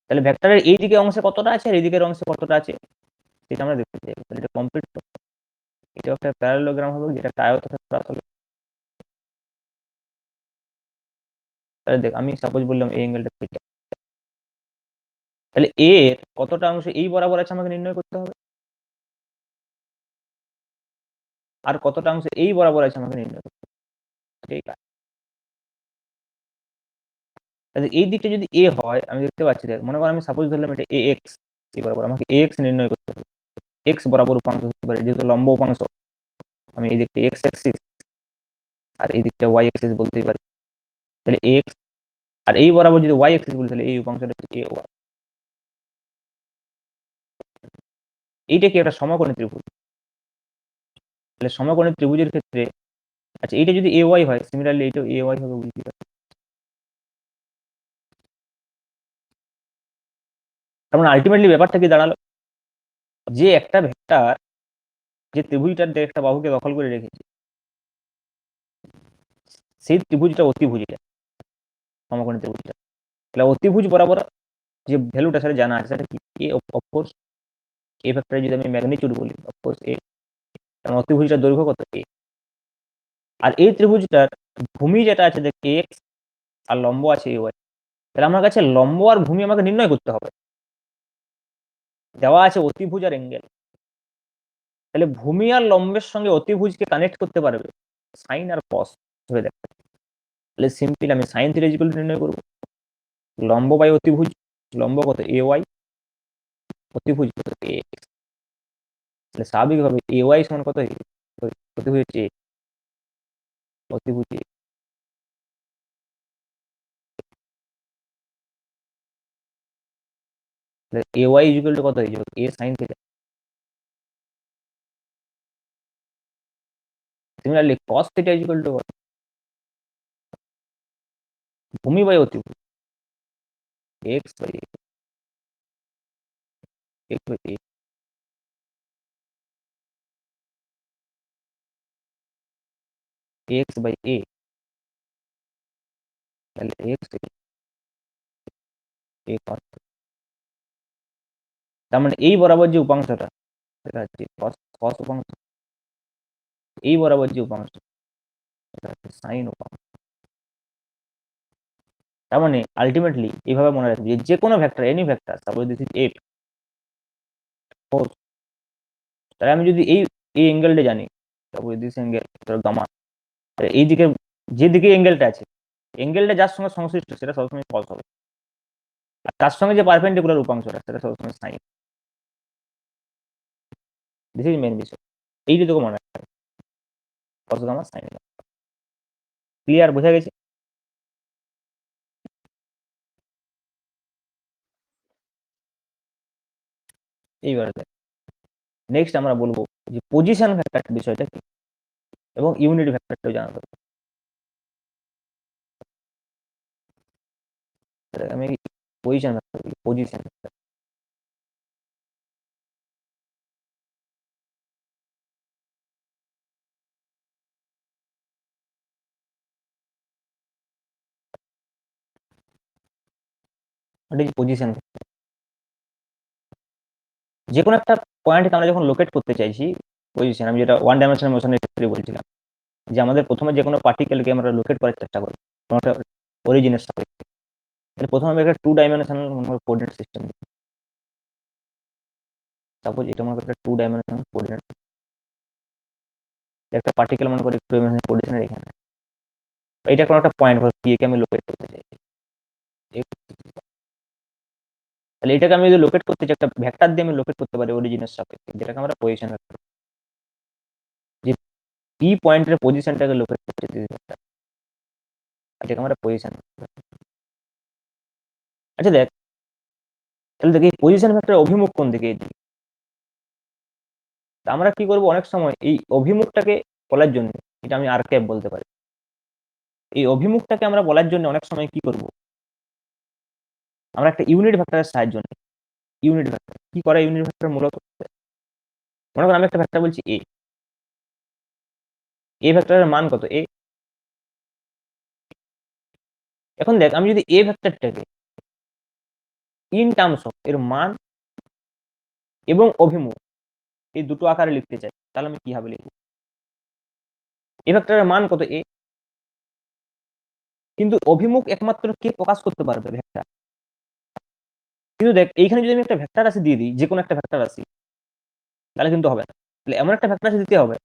তাহলে ভেক্টরের এই দিকে অংশে কতটা আছে আর এই দিকের অংশে কতটা আছে সেটা আমরা দেখতে চাই। তাহলে এটা কমপ্লিট, এটা একটা প্যারালোগ্রাম হবে যেটা একটা আয়তক্ষেত্র আসলে। তাহলে দেখ আমি সাপোজ বললাম এই অ্যাঙ্গেলটা থিটা, তাহলে এ এর কতটা অংশ এই বরাবর আছে আমাকে নির্ণয় করতে হবে, আর কতটা অংশ এই বরাবর আছে আমাকে নির্ণয় করতে হবে। ঠিক আছে, তাহলে এই দিকটা যদি এ হয়, আমি দেখতে পাচ্ছি, দেখ মনে কর আমি সাপোজ ধরলাম এটা এ এক্স, এই বরাবর আমাকে এ এক্স নির্ণয় করতে হবে। এক্স বরাবর উপাংশ হতে পারে যেহেতু লম্ব উপাংশ, আমি এই দিকটা এক্স অ্যাক্সিস আর এই দিকটা ওয়াই অ্যাক্সিস বলতেই পারি। তাহলে এক্স আর এই বরাবর যদি ওয়াই অ্যাক্সিস বলি তাহলে এই উপাংশটা হচ্ছে এ ওয়াই। এইটা কি একটা সমকোণী ত্রিভুজ? তাহলে সমকোণী ত্রিভুজের ক্ষেত্রে, আচ্ছা এইটা যদি এ ওয়াই হয়, সিমিলারলি এইটাও এ ওয়াই হবে, বুঝতে পারছি। তার মানে আলটিমেটলি ব্যাপারটা কি দাঁড়ালো, যে একটা ভেক্টর যে ত্রিভুজটার একটা বাহুকে দখল করে রেখেছে, সেই ত্রিভুজটা অতিভুজটা, সমকোণী ত্রিভুজটা। তাহলে অতিভুজ বরাবর যে ভ্যালুটা সেটা জানা আছে, সেটা কি এ, অফকোর্স এ ভেক্টরে যদি আমি ম্যাগনিটিউড বলি অফকোর্স এ, কারণ অতিভুজটার দৈর্ঘ্য কত এ। আর এই ত্রিভুজটার ভূমি যেটা আছে দেখ এক্স আর লম্ব আছে এ ওয়াই। তাহলে আমার কাছে লম্ব আর ভূমি আমাকে নির্ণয় করতে হবে, দেওয়া আছে অতিভুজ আর অ্যাঙ্গেল। তাহলে ভূমি আর লম্বের সঙ্গে অতিভুজকে কানেক্ট করতে পারবে সাইন আর কস ধরে দেখ। তাহলে সিম্পল আমি সাইন থিটা ইকুয়াল নির্ণয় করবো লম্ব বাই অতিভুজ, লম্ব কত এ ওয়াই, অতিভুজ কত এ এক্স। তাহলে স্বাভাবিকভাবে এ ওয়াই সমান কত অতিভুজ হচ্ছে অতিভুজ এ ওয়াই ইকুয়াল টু কত হয়ে যাবে A sine theta. Similarly cos theta equal to ভূমি বাই অতিভুজ X by X by X by A. তাহলে এক্স এ কস, তার মানে এই বরাবর যে উপাংশটা সেটা হচ্ছে কস, কস উপাংশ। এই বরাবর যে উপাংশ সেটা হচ্ছে সাইন উপাংশ। তার মানে আলটিমেটলি এইভাবে মনে রাখবি যে কোনো vector, any vector, suppose this is F, তাহলে আমি যদি এই এই অ্যাঙ্গেলটা জানি, সাপোজ দিস অ্যাঙ্গেল গামা, এই দিকে যে দিকে অ্যাঙ্গেলটা আছে, অ্যাঙ্গেলটা যার সঙ্গে সংশ্লিষ্ট সেটা সবসময় কস হবে, আর তার সঙ্গে যে পারপেন্ডিকুলার উপাংশটা সেটা সবসময় সাইন। দিস ইজ মেন বিষয়, এই যে তোকে মনে রাখতে হবে কস গামা সাইন। ক্লিয়ার, বোঝা গেছে? এইবারে নেক্সট আমরা বলবো যে পজিশন ভেক্টর বিষয়টা কি এবং ইউনিট ভেক্টরটাও জানা দরকার। আমি পজিশন ভেক্টর বলি, position vector. What is position? যে কোনো একটা পয়েন্টকে আমরা যখন লোকেট করতে চাইছি, পজিশন, আমি যেটা ওয়ান ডাইমেনশনাল মোশনের ক্ষেত্রে বলছিলাম, যে আমাদের প্রথমে যে কোনো পার্টিকেলকে আমরা লোকেট করার চেষ্টা করি কোনো একটা অরিজিনের সাপেক্ষে, প্রথমে আমি একটা two dimensional coordinate system, suppose এটা মনে করি একটা 2 ডাইমেনশনাল কোঅর্ডিনেট, একটা পার্টিকেল মনে করি 2 ডাইমেনশনাল কোঅর্ডিনেট এখানে, এটা কোনো একটা পয়েন্ট পি কে আমি লোকেট করতে চাই। তাহলে এটাকে আমি যদি লোকেট করতে চাই একটা ভেক্টর দিয়ে আমি লোকেট করতে পারি অরিজিনের সাপেক্ষে, যেটাকে আমরা পজিশন ভেক্টর, যে পি পয়েন্টের পজিশনটাকে লোকেট করতে ভেক্টর, এটাকে আমরা পজিশন। আচ্ছা দেখ, তাহলে দেখি পজিশন ভেক্টরের অভিমুখ কোন দিকে, এই দিকে। তা আমরা কি করব, অনেক সময় এই অভিমুখটাকে বলার জন্য, এটা আমি আর ক্যাপ বলতে পারি, এই অভিমুখটাকে আমরা বলার জন্য অনেক সময় কি করব, আমরা একটা ইউনিট ভেক্টরের সাহায্য নিই। ইউনিট ভেক্টর কি করে, ইউনিট ভেক্টর মূলত মনে করো আমি একটা ভেক্টর বলছি এ ভেক্টরের মান কত এ। এখন দেখ আমি যদি এ ভেক্টরটাকে ইন টার্মস অফ এর মান এবং অভিমুখ এই দুটো আকারে লিখতে চাই, তাহলে আমি কিভাবে লিখব, এ ভেক্টরের মান কত এ, কিন্তু অভিমুখ একমাত্র কে প্রকাশ করতে পারবে, ভেক্টর। কিন্তু দেখ এইখানে যদি আমি একটা ভেক্টর রাশি দিয়ে দিই, যে কোনো একটা ভেক্টর রাশি, তাহলে কিন্তু হবে না। তাহলে এমন একটা ভেক্টর রাশি দিতে হবে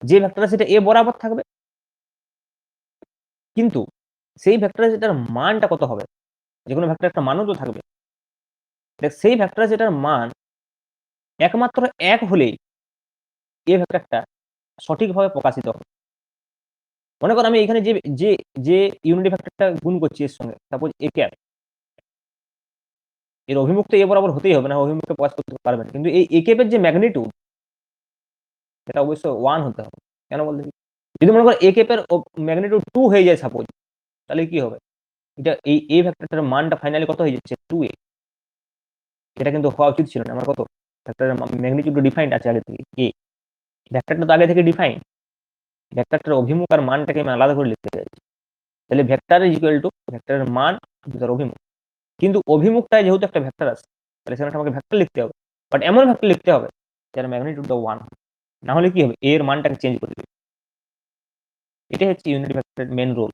যে ভেক্টর রাশিটা এ বরাবর থাকবে, কিন্তু সেই ভেক্টর রাশিটার মানটা কত হবে, যে কোনো ভেক্টর একটা মানও তো থাকবে। দেখ সেই ভেক্টর রাশিটার মান একমাত্র এক হলেই এ ভেক্টরটা সঠিকভাবে প্রকাশিত হবে। মনে করো আমি এখানে যে যে যে ইউনিট ভেক্টরটা গুণ করছি এর সঙ্গে, সাপোজ এ ক্যাপ, এর অভিমুখ তো এ বরাবর হতেই হবে, না অভিমুখটা প্রকাশ করতে পারবে না, কিন্তু এই এ ক্যাপের যে ম্যাগনিটিউড সেটা অবশ্যই 1 হতে হবে। কেন বলতে, যদি মনে করো এ ক্যাপের ম্যাগনিটিউড 2 হয়ে যায় সাপোজ, তাহলে কি হবে, এটা এই এ ভেক্টরটার মানটা ফাইনালি কত হয়ে যাচ্ছে 2a। এটা কিন্তু হওয়া উচিত ছিল না, আমার কত ভেক্টরের ম্যাগনিটিউড ডিফাইন্ড আছে আগে থেকে এ, ভেক্টরটা তো আগে থেকে ডিফাইন, ভেক্টরটার অভিমুখ আর মানটাকে আমি আলাদা করে লিখতে চাইছি। তাহলে ভেক্টর ইজ ইকুয়াল টু ভেক্টরের মান তার অভিমুখ, কিন্তু অভিমুখটায় যেহেতু একটা ভেক্টর আছে, তাহলে সেখানে আমাকে ভেক্টর লিখতে হবে, বাট এমন ভেক্টর লিখতে হবে যার ম্যাগনিটিউডটা 1, না হলে কি হবে এর মানটাকে চেঞ্জ করে দেবে। এটাই হচ্ছে ইউনিট ভেক্টরের মেন রোল।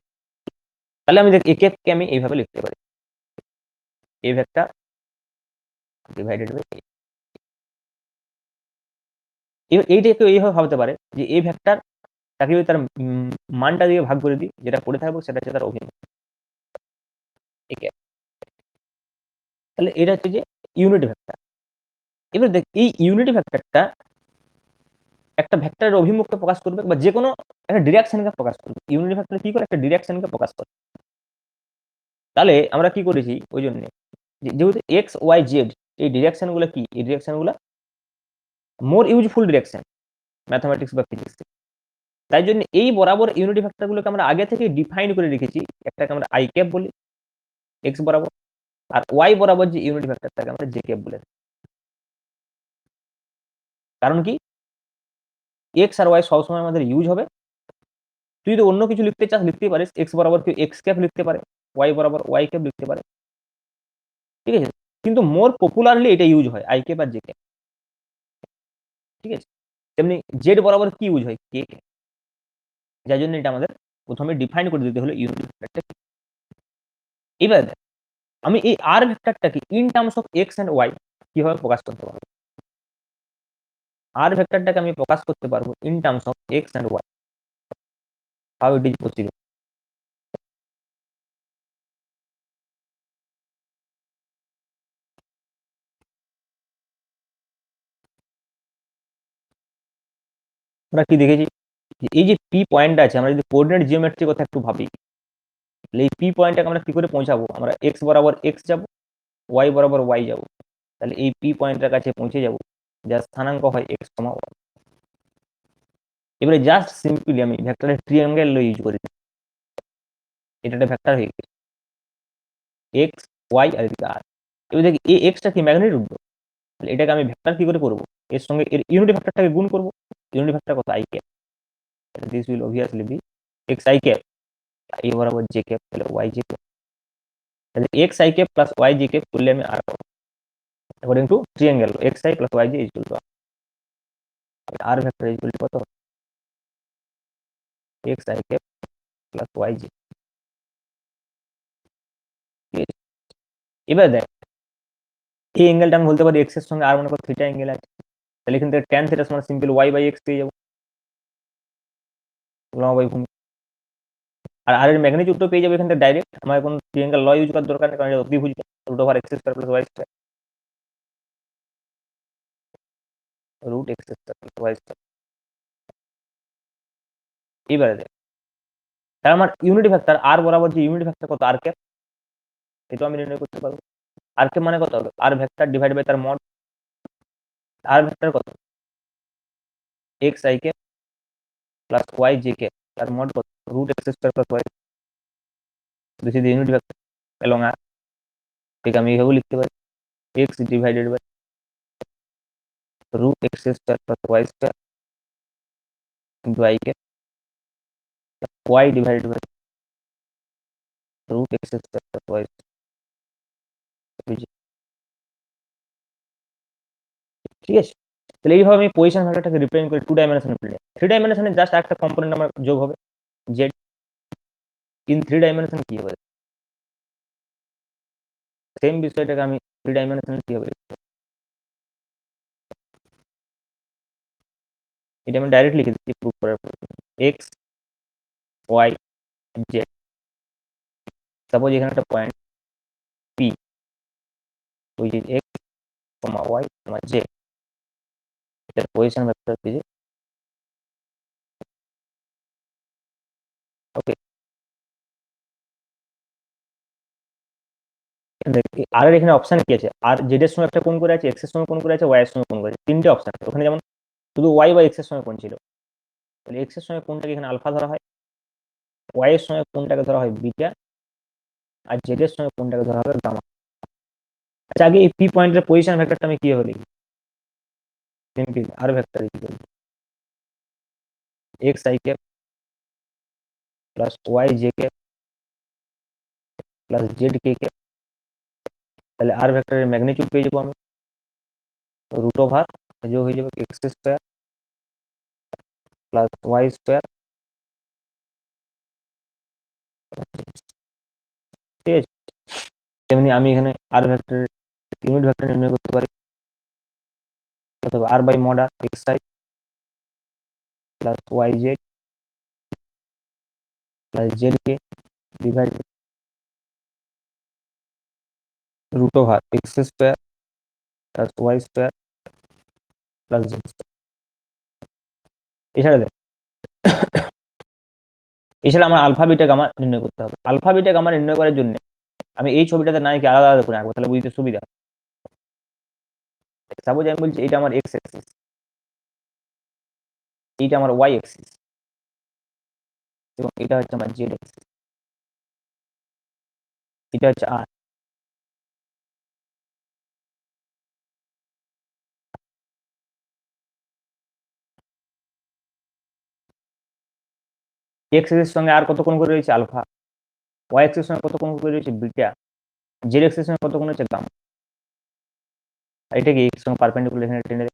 তাহলে আমি দেখ একে কে আমি এইভাবে লিখতে পারি, এ ভেক্টর ডিভাইডেড বাই এইটাকে এইভাবে ভাবতে পারে যে এ ভেক্টর তাকে যদি তার মানটা দিয়ে ভাগ করে দিই, যেটা করে থাকবো সেটা হচ্ছে তার অভিমুখ একে। তাহলে এটা হচ্ছে যে ইউনিট ভেক্টর। এবার দেখ এই ইউনিট ভেক্টরটা একটা ভেক্টরের অভিমুখকে প্রকাশ করবে, বা যে কোনো একটা ডিরেকশনকে প্রকাশ করবে। ইউনিট ভেক্টর কি করে, একটা ডিরেকশনকে প্রকাশ করে। তাহলে আমরা কি করেছি ওই জন্য, যেহেতু এক্স ওয়াই জেড এই ডিরেকশন গুলো কি, এই ডিরেকশন গুলো মোর ইউজফুল ডিরেকশন ম্যাথমেটিক্স বা ফিজিক্স, তাই জন্য এই বরাবর ইউনিট ভেক্টর গুলোকে আমরা আগে থেকে ডিফাইন করে রেখেছি। একটাকে আমরা আই ক্যাপ বলি এক্স বরাবর, আর ওয়াই বরাবর যে ইউনিট ভেক্টরটাকে আমরা জে ক্যাপ বলে। কারণ কি, এক্স আর ওয়াই সবসময় আমাদের ইউজ হবে। তুই যদি অন্য কিছু লিখতে চাস লিখতেই পারিস, এক্স বরাবর কেউ এক্স ক্যাপ লিখতে পারে, ওয়াই বরাবর ওয়াই ক্যাপ লিখতে পারে, ঠিক আছে। কিন্তু মোর পপুলারলি এটা ইউজ হয় আই ক্যাপ আর জে ক্যাপ, ঠিক আছে। তেমনি জেড বরাবর কি ইউজ হয়, কে ক্যাপ, যার জন্য এটা আমাদের প্রথমে ডিফাইন করে দিতে হলো ইউনিট ভেক্টরটা। এবার আমি এই আর ভেক্টরটাকে in terms of x and Y কিভাবে প্রকাশ করতে পারবো, আর ভেক্টরটাকে আমি প্রকাশ করতে পারবো in terms of x and y, how it is possible. আমরা কি দেখেছি, যে এই যে পি পয়েন্ট আছে, আমরা যদি কোঅর্ডিনেট জিওমেট্রির কথা একটু ভাবি, তাহলে এই পি পয়েন্টটাকে আমরা কি করে পৌঁছাবো, আমরা এক্স বরাবর এক্স যাব, ওয়াই বরাবর ওয়াই যাব, তাহলে এই পি পয়েন্টের কাছে পৌঁছে যাব, যার স্থানাঙ্ক হয় এক্স কমা ওয়াই। এবারে জাস্ট সিম্পলি আমি ভেক্টরের ট্রিয়াঙ্গেল ইউজ করি, এটা একটা ভেক্টর হয়ে গেছে এক্স ওয়াই আর এদিকে আর। এবার দেখি এই এক্সটা কি ম্যাগনিটিউড, তাহলে এটাকে আমি ভেক্টর কি করে করবো, এর সঙ্গে এর ইউনিট ভেক্টরটাকে গুণ করবো। ইউনিট ভেক্টর কত, I cap, this will obviously be X I cap, এই বরাবর জে ক্যাপ, তাহলে ওয়াই জে ক্যাপ, তাহলে X I cap plus Y J cap করলে আমি আর পাবো, according to triangle X I plus Y J is equal to R vector is equal to কত, x I cap plus Y J. এবার দেখ এই অ্যাঙ্গেলটা আমি বলতে পারি এক্স এর সঙ্গে আর মনে করো থিটা অ্যাঙ্গেল আছে, তাহলে এখান থেকে ট্যান থিটা সমান সিম্পল ওয়াই বাই এক্স পেয়ে যাবো, লম্বা বাই ভূমি। আর এর ম্যাগনিটিউডটা পেয়ে যাবে এখান থেকে ডাইরেক্ট, আমার কোনো ট্রিয়াঙ্গেল ল ইউজ করার দরকার নেই, কারণ এটা অতিভুজ root over x square plus y square, root x square plus y square. এবারে দেখ, তাহলে আমার ইউনিটি ভেক্টর আর বরাবর যে ইউনিটি ভেক্টর কত আর ক্যাপ, এটা আমি নির্ণয় করতে পারবো। আর ক্যাপ মানে কত হবে, আর ভেক্টর ডিভাইড বাই তার মড। আর ভেক্টর কত, x I cap plus Y J cap, তার মড কত, root x square plus y. This is unit vector along r. ঠিক আমি এইভাবে লিখতে পারি, x divided by root x square plus y square into i cap, y divided by root x square plus y. ঠিক আছে, তাহলে এইভাবে আমি পজিশন ভেক্টরটাকে রিপ্রেজেন্ট করি টু ডাইমেনশনাল প্লেনে। থ্রি ডাইমেনশনে জাস্ট একটা কম্পোনেন্ট আমার যোগ হবে, জেড। ইন থ্রি ডাইমেনশন কি হবে, সেম বিষয়টাকে আমি থ্রি ডাইমেনশনাল কি হবে, এটা আমি ডাইরেক্ট লিখে দিচ্ছি প্রুফ করার পর। এক্স ওয়াই জেড, সাপোজ এখানে একটা পয়েন্ট পি, ওই যে এক্স কমা ওয়াই কমা জেড, এটার পজিশন ভেক্টর কি, ওকে। আর এর এখানে অপশন কি আছে, আর জেড এর সঙ্গে একটা কোণ করে আছে, এক্স এর সঙ্গে কোণ করে আছে, ওয়াই এর সঙ্গে কোণ করে আছে, তিনটে অপশন আছে ওখানে। যেমন শুধু ওয়াই বা এক্স এর সঙ্গে কোণ ছিল, তাহলে এক্স এর সঙ্গে কোণটাকে এখানে আলফা ধরা হয়, ওয়াই এর সঙ্গে কোণটাকে ধরা হয় বিটা, আর জেড এর সঙ্গে কোণটাকে ধরা হবে গামা। আচ্ছা, আগে এই পি পয়েন্টের পজিশন ভেক্টরটা আমি কিভাবে লিখি, simple r vector equal x I cap plus Y J cap plus Z k cap, তাহলে আর ভেক্টরের ম্যাগনিটিউড পেয়ে যাবো আমি রুট ওভার যে হয়ে যাবে x square plus Y square. ঠিক আছে, তেমনি আমি এখানে আর ভেক্টরের ইউনিট ভেক্টর নির্ণয় করতে পারি, অথবা R by mod R X I plus Y Z plus Z K divide root over X square plus Y square plus Z square. এছাড়া দেখ, এছাড়া আমার আলফা বিটা গামা নির্ণয় করতে হবে। আলফা বিটা গামা নির্ণয় করার জন্য আমি এই ছবিটাতে নাই কি আলাদা আলাদা করে আঁকবো, তাহলে বুঝতে সুবিধা। সাপোজ আমি বলছি এটা আমার এক্স অ্যাক্সিস, এইটা আমার ওয়াই অ্যাক্সিস, এবং এটা হচ্ছে আমার জেড অ্যাক্সিস, এটা হচ্ছে আর। এক্স এর সঙ্গে আর কত কোণ করে রয়েছে আলফা, ওয়াই এক্স এর সঙ্গে কত কোণ করে রয়েছে বিটা, জেড এক্স এর সঙ্গে কত কোণ হচ্ছে গামা। এটা কি এক্স সঙ্গে পারপেন্ডিকুলার এখানে টেনে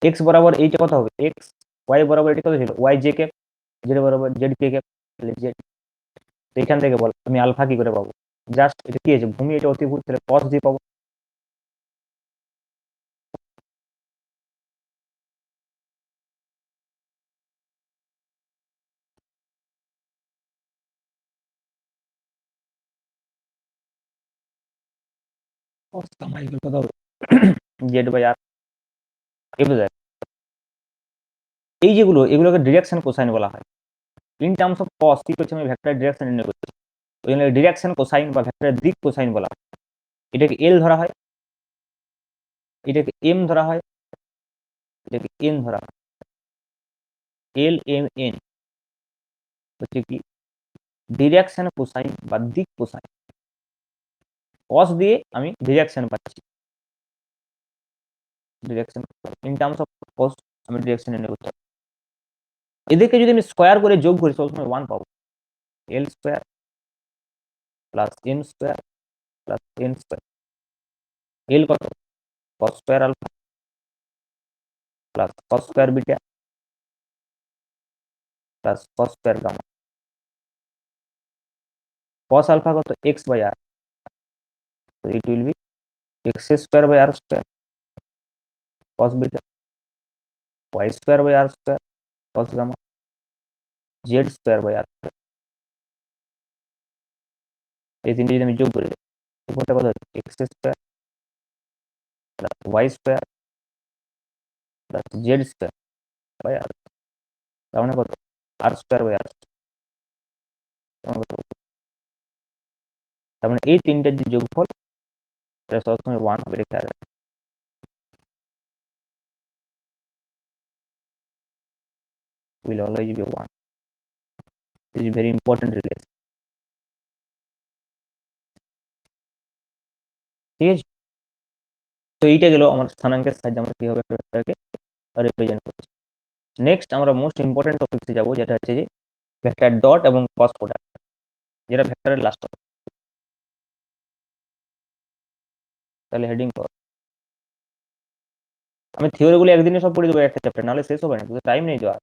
এক্স বরাবর এইটা কত হবে, এক্স ওয়াই বরাবর এটা কত ছিল ওয়াই জে ক্যাপ, জেড বরাবর জেড কে ক্যাপ, তাহলে জেড। তো এখান থেকে বল আমি আলফা কি করে পাবো, জাস্ট এটা কি আছে ভূমি, এটা অতিভুজ, তাহলে কস দিয়ে পাবো। কস গামা ইকুয়াল কত হবে, জেড বাই আর। এবার দেখ, এই যেগুলো এগুলোকে ডিরেকশন কোসাইন বলা হয়। ইন টার্মস অফ কস কি করছে, আমি ভেক্টর ডিরেকশন নির্ণয় করছি, ওই জন্য ডিরেকশন কোসাইন বা ভেক্টরের দিক কোসাইন বলা হয়। এটাকে এল ধরা হয়, এটাকে এম ধরা হয়, এটাকে এন ধরা হয়। এল এম এন হচ্ছে কি ডিরেকশন কোসাইন বা দিক কোসাইন। কস দিয়ে আমি ডিরেকশন পাচ্ছি, ডিরেকশন ইন টার্মস অফ কস আমি ডিরেকশন নির্ণয় করতে পারি। এদেরকে যদি আমি স্কোয়ার করে যোগ করি সবসময় ওয়ান পাবো, L square plus M square plus N square. L কত, cos square alpha plus cos square beta plus cos square gamma. cos alpha কত x by r, so it will be x square by r square cos beta, y square by r square cos gamma, z square by r square। এই তিনটে যদি আমি যোগ করে দিই, উপরটা কত হচ্ছে x square plus y square plus z square by r, তার মানে কত r square by r, তার মানে এই তিনটার যে যোগফল এটা সবসময় 1 হবে, রেখে আসবে। will always be 1. This is very important relation, ঠিক আছে। তো এইটা গেল আমার স্থানাঙ্কের সাহায্যে আমরা কিভাবে একটা ভেক্টরকে রিপ্রেজেন্ট করছি। নেক্সট আমরা মোস্ট ইম্পর্টেন্ট টপিকসে যাব, যেটা হচ্ছে যে ভেক্টর ডট এবং ক্রস প্রোডাক্ট, যেটা ভেক্টরের লাস্ট টপিক। তাহলে হেডিং কর, আমি থিওরিগুলো একদিনে সব পড়ে দেবো একটা চ্যাপ্টার, নাহলে শেষ হবে না, কিন্তু টাইম নেই তো আর,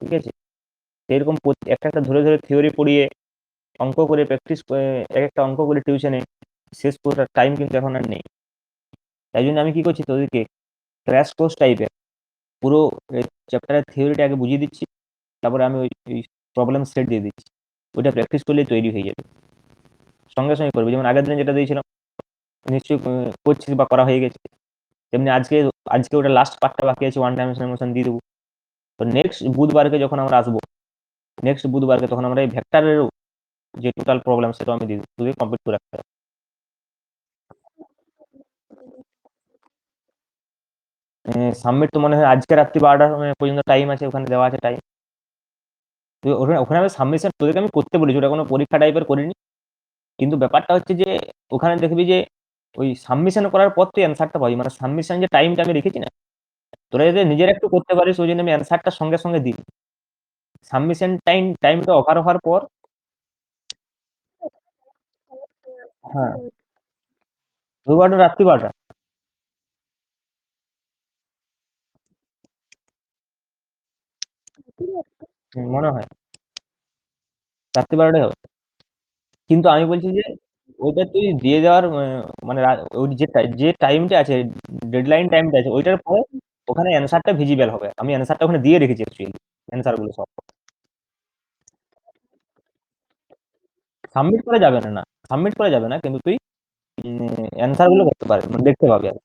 ঠিক আছে। এরকম একটা একটা ধরে ধরে থিওরি পড়িয়ে অঙ্ক করে প্র্যাকটিস, এক একটা অঙ্ক করে টিউশনে শেষ করার টাইম কিন্তু এখন আর নেই। তাই জন্য আমি কি করছি, তোদেরকে ক্র্যাশ কোর্স টাইপের পুরো চ্যাপ্টারের থিওরিটা আগে বুঝিয়ে দিচ্ছি, তারপরে আমি ওই প্রবলেম সেট দিয়ে দিচ্ছি, ওইটা প্র্যাকটিস করলেই তৈরি হয়ে যাবে, সঙ্গে সঙ্গে করবে। যেমন আগের দিন যেটা দিয়েছিলাম নিশ্চয়ই করছিস বা করা হয়ে গেছে, তেমনি আজকে আজকে ওটা লাস্ট পার্টটা বাকি আছে, ওয়ান ডাইমেনশনাল মোশন দিয়ে দেবো। তো নেক্সট বুধবারকে যখন আমরা আসবো, নেক্সট বুধবারকে তখন আমরা এই ভেক্টরের যে টোটাল প্রবলেম সেটা আমি দিয়ে দেবো, তুই কমপ্লিট করে রাখতে হবে। সাবমিট তো মনে হয় আজকে রাত্রি 12টা পর্যন্ত টাইম আছে, ওখানে দেওয়া আছে টাইম। তুই ওখানে ওখানে আমি সাবমিশন তোদেরকে আমি করতে বলেছি, ওটা কোনো পরীক্ষা টাইপের করিনি, কিন্তু ব্যাপারটা হচ্ছে যে ওখানে দেখবি যে ওই সাবমিশন করার পর তুই অ্যান্সারটা পাবি, মানে সাবমিশন যে টাইমটা আমি রেখেছি না, তোরা যদি নিজের একটু করতে পারিস, ওই জন্য আমি অ্যান্সারটা সঙ্গে সঙ্গে দিই। সাবমিশন টাইমটা ওভার হওয়ার পর, হ্যাঁ, 12টা রাত্রি 12টা মনে হয় রাত্রি 12টাই হবে। কিন্তু আমি বলছি যে ওইটা তুই দিয়ে দেওয়ার মানে ওই যে টাইমটা আছে, ডেডলাইন টাইমটা আছে, ওইটার পরে ওখানে অ্যান্সারটা ভিজিবল হবে। আমি অ্যান্সারটা ওখানে দিয়ে রেখেছি অ্যাকচুয়ালি, অ্যান্সার গুলো সব। সাবমিট করা যাবে না, না সাবমিট করা যাবে না, কিন্তু তুই অ্যান্সার গুলো করতে পারবি, মানে দেখতে পাবি আর।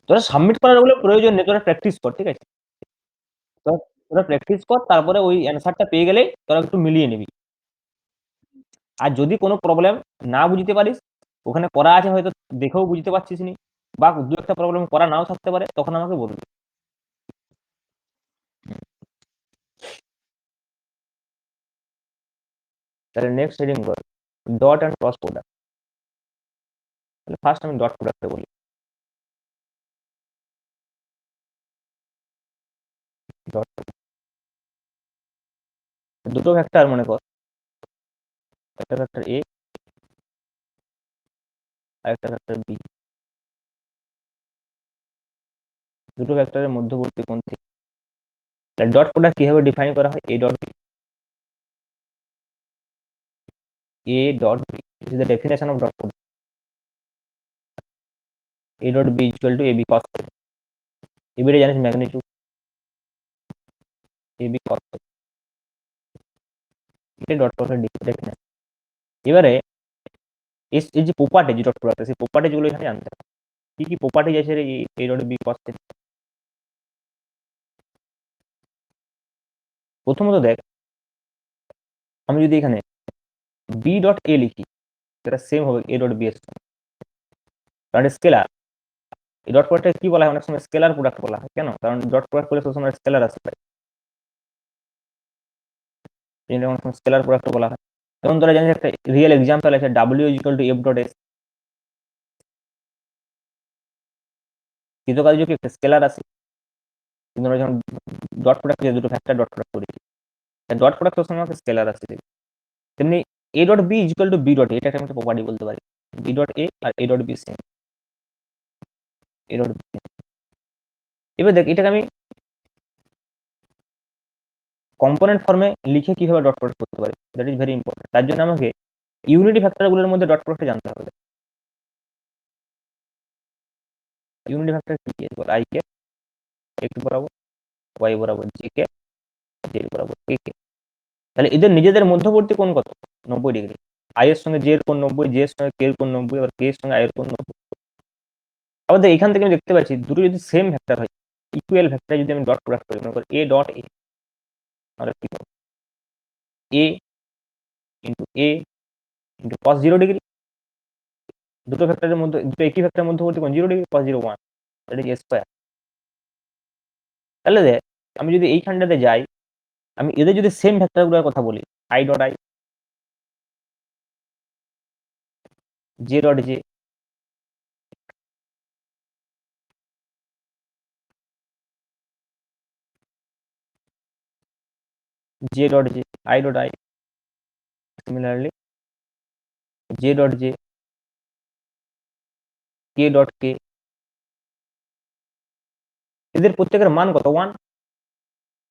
তোরা সাবমিট করার ওগুলো প্রয়োজন নেই, তোরা প্র্যাকটিস কর, ঠিক আছে। তোরা তোরা প্র্যাকটিস কর, তারপরে ওই অ্যান্সারটা পেয়ে গেলেই তোরা একটু মিলিয়ে নিবি। আর যদি কোনো প্রবলেম না বুঝতে পারিস, ওখানে করা আছে হয়তো দেখেও বুঝতে পারছিস নি, বা দু একটা প্রবলেম করা নাও থাকতে পারে, তখন আমাকে বলবি। তাহলে নেক্সট হেডিং কর, ডট অ্যান্ড ক্রস প্রোডাক্ট। তাহলে ফার্স্ট আমি ডট প্রোডাক্টে বলি। ডট, দুটো ভেক্টর মনে কর, একটা ভেক্টর এ আর একটা ভেক্টর বি, দুটো ভেক্টরের মধ্যবর্তী কোণ থেকে। তাহলে ডট প্রোডাক্ট কিভাবে ডিফাইন করা হয়, A dot B, A dot B is the definition of dot product. A dot B equal to A B cos, এবিটা জানিস ম্যাগনিটিউড, এ বি কস, এটা ডট প্রোডাক্টের ডেফিনেশন। এবারে এই যে প্রপার্টি যে ডট প্রোডাক্ট, সেই প্রপার্টি যেগুলো এখানে জানতে হবে, কি কি প্রপার্টি আছে রে এ ডট বি কস। প্রথমত দেখ, আমি যদি এখানে বি ডট এ লিখি, সেটা সেম হবে এ ডট বি এর সঙ্গে, কারণ স্কেলার। এই ডট প্রোডাক্টটা কি বলা হয়, অনেক সময় স্কেলার প্রোডাক্ট বলা হয়, কেন? কারণ ডট প্রোডাক্ট করলে সবসময় স্কেলার আসতে পারে, অনেক সময় স্কেলার প্রোডাক্ট বলা হয়। যেমন তোরা জানিস একটা রিয়েল এক্সাম্পল আছে, W equal to F dot S, কৃতকার্য কি একটা স্কেলার আছে, কিন্তু আমরা যখন ডট প্রোডাক্ট দুটো ফ্যাক্টর ডট প্রোডাক্ট করেছি, ডট প্রোডাক্ট সবসময় আমাকে স্কেলার আসছে। তেমনি A dot B equal to B dot A, এটা একটা প্রপার্টি বলতে পারি, বি ডট এ আর A dot B same, A dot B. এবার দেখ এটাকে আমি কম্পোনেন্ট ফর্মে লিখে কিভাবে ডট প্রোডাক্ট করতে পারি, দ্যাট ইজ ভেরি ইম্পর্টেন্ট। তার জন্য আমাকে ইউনিটি ফ্যাক্টরগুলোর মধ্যে ডট প্রোডাক্ট জানতে হবে। ইউনিটি ফ্যাক্টর কি কি আই কে এক্স বরাবর, ওয়াই বরাবর জি কে, জেড বরাবর কে কে। তাহলে এদের নিজেদের মধ্যবর্তী কোণ কত? 90 ডিগ্রি। আই এর সঙ্গে জে এর কোণ 90, জে এর সঙ্গে কে এর কোণ 90, আবার কে এর সঙ্গে আই এর কোণ 90। আবার এখান থেকে আমি দেখতে পাচ্ছি দুটো যদি সেম ভেক্টর হয়, ইকুয়াল ভেক্টর, যদি আমি ডট প্রোডাক্ট করি, মনে করি এ ডট এ, তাহলে কি হবে? এ into A into cos 0 degree. দুটো ভেক্টরের মধ্যে, দুটো একই ভেক্টরের মধ্যবর্তী কোণ 0 degree, cos 0 1, that is a square. তাহলে দেখ, আমি যদি এইখানটাতে যাই, আমি এদের যদি সেম ভেক্টরগুলোর কথা বলি, I dot I, J dot J, J dot J, I dot I, similarly J dot J, K dot K, এদের প্রত্যেকের মান কত? 1।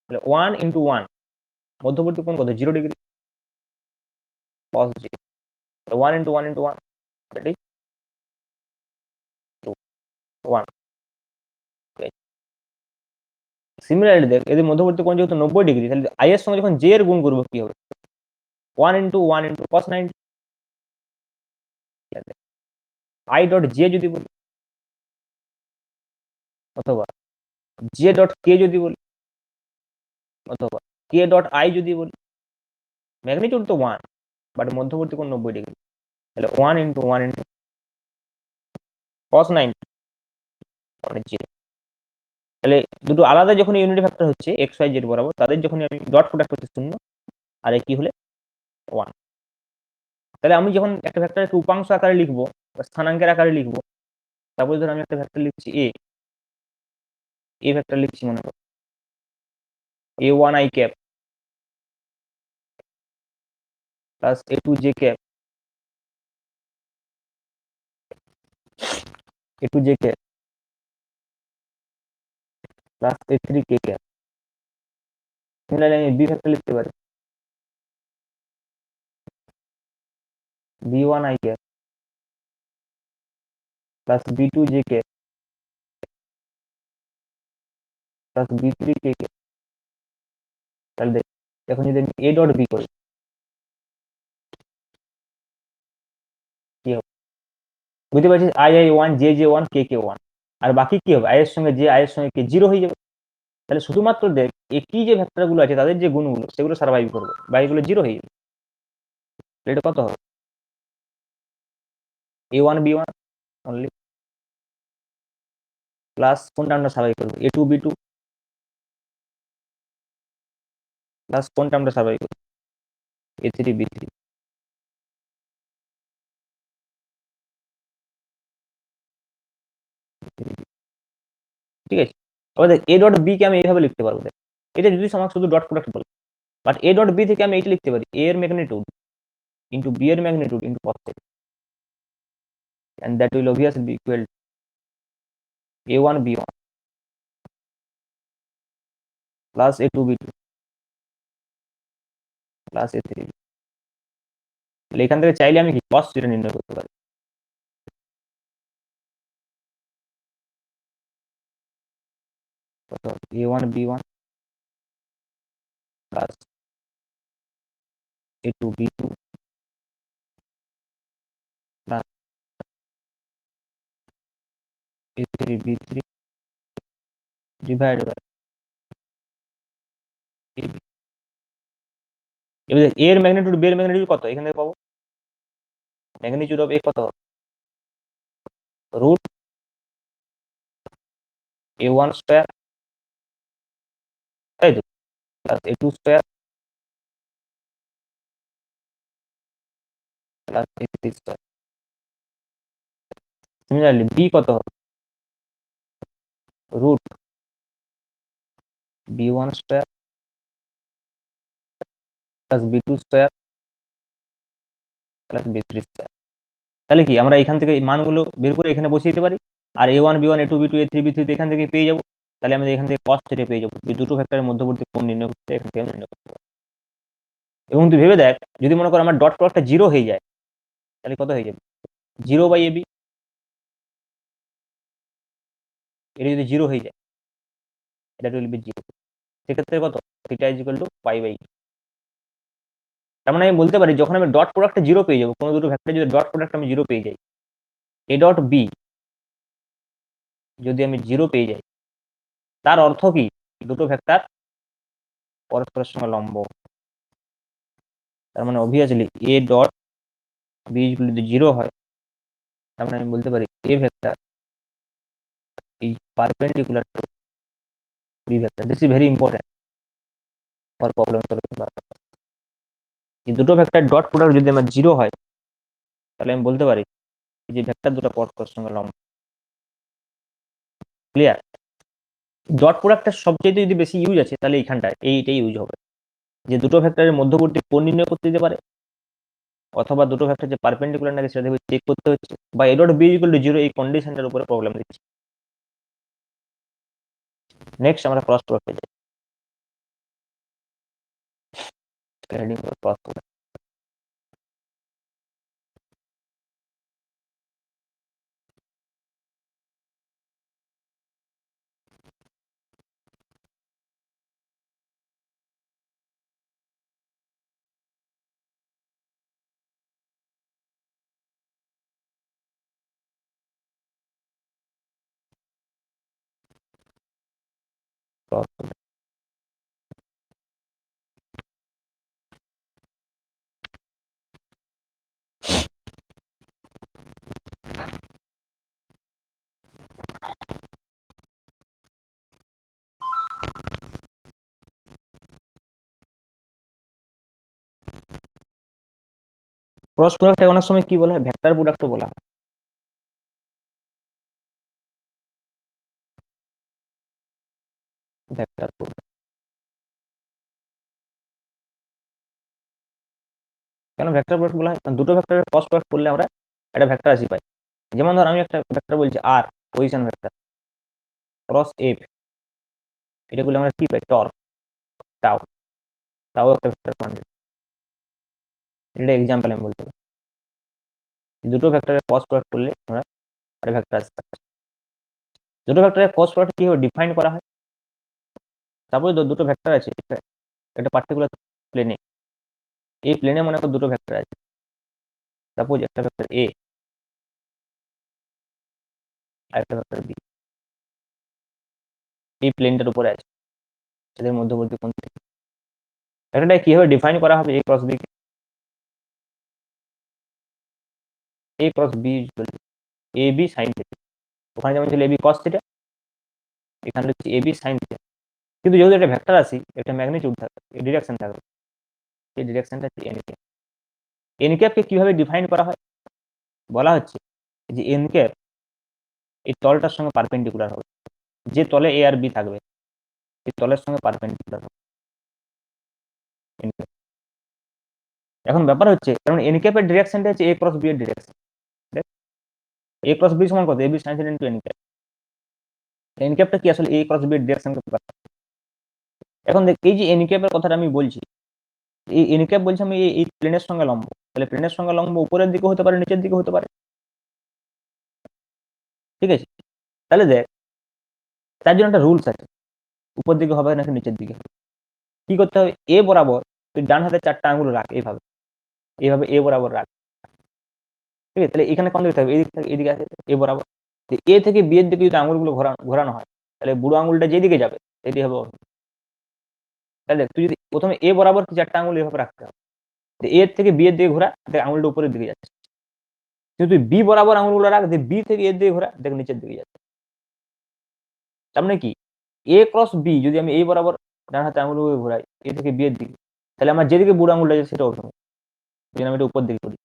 তাহলে 1 × 1, মধ্যবর্তী কোণ কত? 0 degree, cos J. 1 × 1 × 1, that is 1। Similarly দেখ, এদের মধ্যবর্তী কোণ যেহেতু 90 ডিগ্রি, তাহলে আই এর সঙ্গে যখন জে এর গুণ করবো কি হবে? 1 × 1 × cos 90। আই ডট জে যদি বলি, অথবা জে ডট কে যদি বলি, অথবা কে ডট আই যদি বলি, ম্যাগনিটিউড তো 1, বাট মধ্যবর্তী কোণ 90 ডিগ্রি, তাহলে 1 × 1 × cos 90, মানে 0। তাহলে দুটো আলাদা যখন ইউনিটি ভেক্টর হচ্ছে এক্স ওয়াই জেড বরাবর, তাদের যখন আমি ডট প্রোডাক্ট করতে 0, আর কি হলে 1। তাহলে আমি যখন একটা ভেক্টরকে উপাংশ আকারে লিখবো বা স্থানাঙ্কের আকারে লিখবো, তারপরে ধর আমি একটা ভেক্টর লিখছি এ ভেক্টর লিখছি, মনে করো a1 i cap plus a2 j cap, a2 j cap plus a3 k cap. Similarly আমি বি ভেক্টর লিখতে পারি b1 i cap plus b2 j cap plus b3 k cap. তাহলে দেখ, এখন যদি আমি a ডট বি করি, কি হবে? বুঝতে পারছিস, i1, j1, k1, আর বাকি কি হবে? আই এর সঙ্গে জে, আই এর সঙ্গে কে, 0 হয়ে যাবে। তাহলে শুধুমাত্র দেখ, একই যে ভেক্টর গুলো আছে তাদের যে গুণগুলো, সেগুলো সার্ভাইভ করবে, বাকিগুলো 0 হয়ে যাবে। এটা কত হবে? a1 b1 অনলি, প্লাস কোনটা আমরা সার্ভাইভ করবো? a2 b2, প্লাস কোনটা আমরা সার্ভাইভ করবো? a3 b3। ঠিক আছে, এবার দেখ, এ ডট বি কে আমি এইভাবে লিখতে পারবো। দেখ, এটা যদি আমাকে শুধু ডট প্রোডাক্ট বলে, বাট এ ডট বি থেকে আমি এইটা লিখতে পারি, এ এর ম্যাগনিটিউড ইন্টু বি এর magnitude into cos θ, and that will obviously be equal to a1 b1 plus a2 b2 plus a3 b। তাহলে এখান থেকে চাইলে আমি কি cos θ নির্ণয় করতে পারি। কত? a1 b1 plus a2 b2 plus a3 b3 divided by ab। এবার এর ম্যাগনিটিউড, বি এর ম্যাগনিটিউড কত এখান থেকে পাবো? ম্যাগনিটিউড অফ এ কত? রুট a1 স্কয়ার, তাই তো, plus a2 square plus a3 square. Similarly b কত হবে? Root b1 square plus b2 square plus b3 square. তাহলে কি আমরা এখান থেকে এই মানগুলো বের করে এখানে বসিয়ে দিতে পারি, আর a1 b1 a2 b2 a3 b3 এখান থেকে পেয়ে যাবো। তাহলে আমাদের এখান থেকে cos থিটা পেয়ে যাবো। এই দুটো ফ্যাক্টরের মধ্যবর্তী কোণ নির্ণয় করতে এখান থেকে নির্ণয় করতে পারবো। এবং তুই ভেবে দেখ, যদি মনে কর আমার ডট প্রোডাক্টটা জিরো হয়ে যায়, তাহলে কত হয়ে যাবে? 0/AB। এটা যদি জিরো হয়ে যায়, এটা উইল বি জিরো। সেক্ষেত্রে কত? থিটা ইজ ইকুয়াল টু পাই/2। তার মানে আমি বলতে পারি, যখন আমি ডট প্রোডাক্টটা জিরো পেয়ে যাবো, কোনো দুটো ভেক্টর যদি ডট প্রোডাক্ট আমি জিরো পেয়ে যাই, এ ডট বি যদি আমি জিরো পেয়ে যাই, তার অর্থ কি? দুটো ভেক্টর পরস্পরের সঙ্গে লম্ব। তার মানে অবভিয়াসলি এ ডট বি যদি জিরো হয়, তার মানে আমি বলতে পারি এ vector is perpendicular to B vector. This is very important for problem solving purpose. এই দুটো ভেক্টর ডট প্রোডাক্ট যদি আমার জিরো হয়, তাহলে আমি বলতে পারি যে ভেক্টর দুটো পরস্পরের সঙ্গে লম্ব। ক্লিয়ার? ডট প্রোডাক্টের সবচেয়ে যদি বেশি ইউজ আছে, তাহলে এইখানটায় এইটাই ইউজ হবে, যে দুটো ভেক্টরের মধ্যবর্তী কোণ নির্ণয় করতে দিতে পারে, অথবা দুটো ভেক্টর যে পারপেন্ডিকুলার নাকি সেটা চেক করতে হচ্ছে, বা a dot B equal to zero এই কন্ডিশনটার উপরে প্রবলেম দিচ্ছে। নেক্সট আমরা ক্রস প্রোডাক্টে যাই। Heading cross product. ক্রস প্রোডাক্টে অনেক সময় কি বলা হয়? ভেক্টর প্রোডাক্টও বলা হয়। ভেক্টর প্রোডাক্ট কেন ভেক্টর প্রোডাক্ট বলা হয়? কারণ দুটো ভেক্টরের ক্রস প্রোডাক্ট করলে আমরা একটা ভেক্টর রাশি পাই। যেমন ধর আমি একটা ভেক্টর বলছি আর, পজিশন ভেক্টর, ক্রস এফ, এটা করলে আমরা কি পাই? টর্ক, টাও। টাও একটা ভেক্টর কোয়ান্টিটি। এটা এক্সাম্পল আমি বলতে পারি। দুটো ভেক্টরের ক্রস প্রোডাক্ট করলে আমরা একটা ভেক্টর রাশি পাই। দুটো ভেক্টরের ক্রস প্রোডাক্ট কিভাবে ডিফাইন করা হয়? সাপোজ দুটো ভেক্টর আছে একটা পার্টিকুলার প্লেনে। এই প্লেনে মনে করো দুটো ভেক্টর আছে। সাপোজ একটা ভেক্টর এ আর একটা ভেক্টর বি। এই প্লেনটার উপরে আছে, এদের মধ্যবর্তী কোণ থেকে। এটা কিভাবে ডিফাইন করা হবে? এ ক্রস বি কে, এ ক্রস বি এ বি সাইন থিটা। ওখানে যেমন ছিল এ বি কস থিটা, এখানে হচ্ছে এ বি সাইন থিটা। কিন্তু যেহেতু একটা ভেক্টর রাশি, একটা ম্যাগনিটিউড থাকবে, ডিরেকশন থাকবে, এই ডিরেকশনটা হচ্ছে এন ক্যাপ। এন ক্যাপকে কিভাবে ডিফাইন করা হয়? বলা হচ্ছে যে এন ক্যাপ এই তলটার সঙ্গে পারপেন্ডিকুলার হবে, যে তলে এ আর বি থাকবে এই তলের সঙ্গে পারপেন্ডিকুলার হবে n cap। এখন ব্যাপার হচ্ছে, কারণ এন ক্যাপের ডিরেকশনটা হচ্ছে এ ক্রস বি এর ডিরেকশন। এ ক্রস বি সমান কত? A B sine theta into N cap. N ক্যাপটা কি আসলে এ ক্রস বি এর ডিরেকশনকে প্রকাশ করে। এখন দেখ, এই যে এন ক্যাপের কথাটা আমি বলছি, এই এন ক্যাপ বলছি আমি এই প্লেনের সঙ্গে লম্ব, তাহলে প্লেনের সঙ্গে লম্ব উপরের দিকে হতে পারে, নিচের দিকে হতে পারে। ঠিক আছে? তাহলে দেখ, তার জন্য একটা রুলস আছে, উপর দিকে হবে নাকি নিচের দিকে হবে। কি করতে হবে? এ বরাবর তুই ডান হাতে 4টা আঙুল রাখ, এইভাবে এইভাবে এ বরাবর রাখ। ঠিক আছে? তাহলে এখানে কোন দিকে থাকবে? এদিক থেকে এদিকে আছে এ বরাবর। এ থেকে বি এর দিকে যদি আঙুলগুলো ঘোরানো হয়, তাহলে বুড়ো আঙুলটা যেদিকে যাবে সেটি হবে অভিমুখ। তাহলে তুই যদি প্রথমে এ বরাবর কি 4টা আঙুল এভাবে রাখতে হবে, এর থেকে বি এর দিকে ঘোরা, দেখ আঙুলটা উপরের দিকে যাচ্ছে। কিন্তু তুই বি বরাবর আঙুলগুলো রাখ, বি থেকে এর দিকে ঘোরা, দেখ নিচের দিকে যাচ্ছে। তার মানে কি, এ ক্রস বি যদি আমি এই বরাবর ডান হাতে আঙুলগুলো ঘোরাই এ থেকে বি এর দিকে, তাহলে আমার যেদিকে বুড়ো আঙুলটা যাচ্ছে সেটা অভিমুখ, যদি আমি এটা উপর দিকে করি।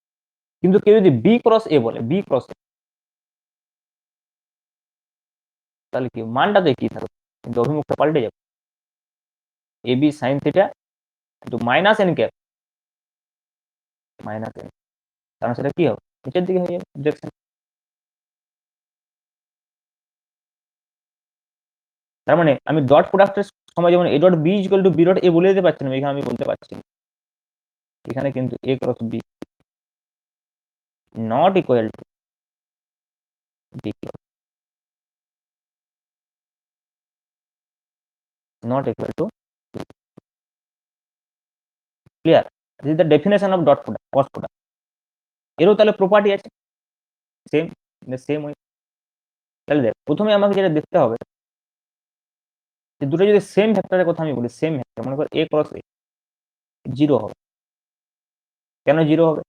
কিন্তু কেউ যদি বি ক্রস এ বলে, বি ক্রস এ, তাহলে কি মানটা তো একই থাকবে, কিন্তু অভিমুখটা পাল্টে যাবে। A B sine theta into minus N cap, minus N, কারণ সেটা কি হবে? নিচের দিকে হয়ে যাবে ডিরেকশন। তার মানে আমি ডট প্রোডাক্টের সময় যেমন a dot B equal to B dot a বলে দিতে পারছি না, এখানে আমি বলতে পারছি না। এখানে কিন্তু A cross B not equal to B cross, not equal to, clear? This is the definition of dot product, cross product. এরও তাহলে প্রপার্টি আছে সেম, সেম ওয়ে। তাহলে দেখ প্রথমে আমাকে যেটা দেখতে হবে যে দুটো যদি সেম ভেক্টরের কথা আমি বলি, সেম ভেক্টর, মনে কর এ ক্রস এ, জিরো হবে। কেন জিরো হবে?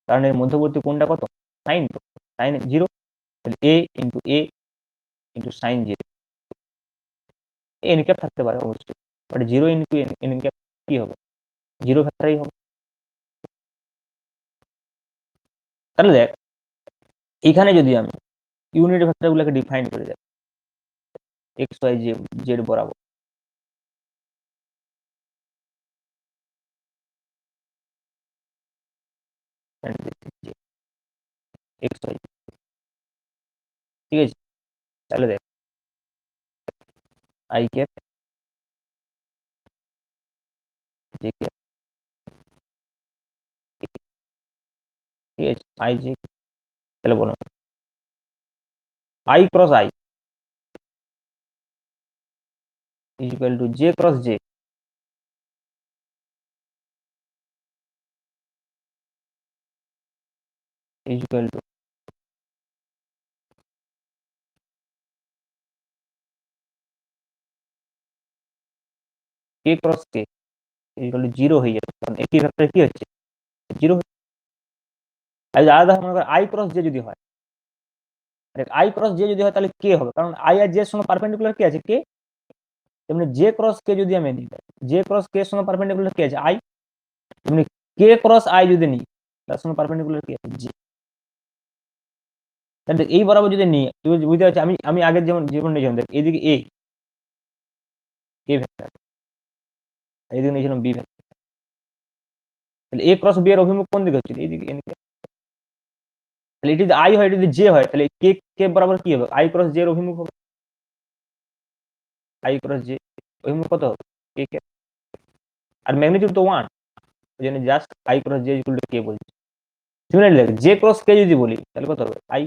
কারণ এর মধ্যবর্তী কোণটা কত? সাইন, তো সাইন জিরো, তাহলে A into A into sine zero. N cap থাকতে পারে অবশ্যই, but zero into N cap কি হবে? জিরো ভেক্টরই হবে। তাহলে দেখ এখানে যদি আমি ইউনিট ভেক্টরগুলোকে ডিফাইন করে দেয় এক্স ওয়াই জেড বরাবর, এক্স ওয়াই, ঠিক আছে? তাহলে দেখ আই ক্যাপ জে ক্যাপ, ঠিক আছে? আই জে, তাহলে বলো I cross I is equal two J cross J is equal to K cross K is equal to zero হয়ে যাবে, কারণ একই ভেক্টর কি হচ্ছে জিরো। আর আলাদা মনে কর আই ক্রস জে যদি হয়, আই ক্রস জে যদি হয় তাহলে কে হবে, কারণ আই আর জে এর সঙ্গে পারপেন্ডিকুলার কি আছে? কে। তেমনি জে ক্রস কে যদি আমি নিই, জে ক্রস কে এর সঙ্গে পারপেন্ডিকুলার কি আছে? আই। তেমনি কে ক্রস আই যদি নিই, তার সঙ্গে পারপেন্ডিকুলার কি আছে? জে। তাহলে এই বরাবর যদি নিই, তুই বুঝতে পারছিস, আমি আমি আগের যেমন যেমন নিয়েছিলাম, দেখ এদিকে এ, এ ভেক্টর, এদিকে নিয়েছিলাম বি ভেক্টর, তাহলে এ ক্রস বি এর অভিমুখ কোন দিকে হচ্ছে? এইদিকে এন কে। তাহলে এটি যদি আই হয়, এটি যদি জে হয়, তাহলে কে কে বরাবর কি হবে? আই ক্রস জে এর অভিমুখ হবে, আই ক্রস জে অভিমুখ কত হবে? কে কে। আর ম্যাগনিটিউড তো ওয়ান, ওই জন্য just I cross J equal to K বলছি। সিমিলারলি দেখ জে ক্রস কে যদি বলি তাহলে কত হবে? I.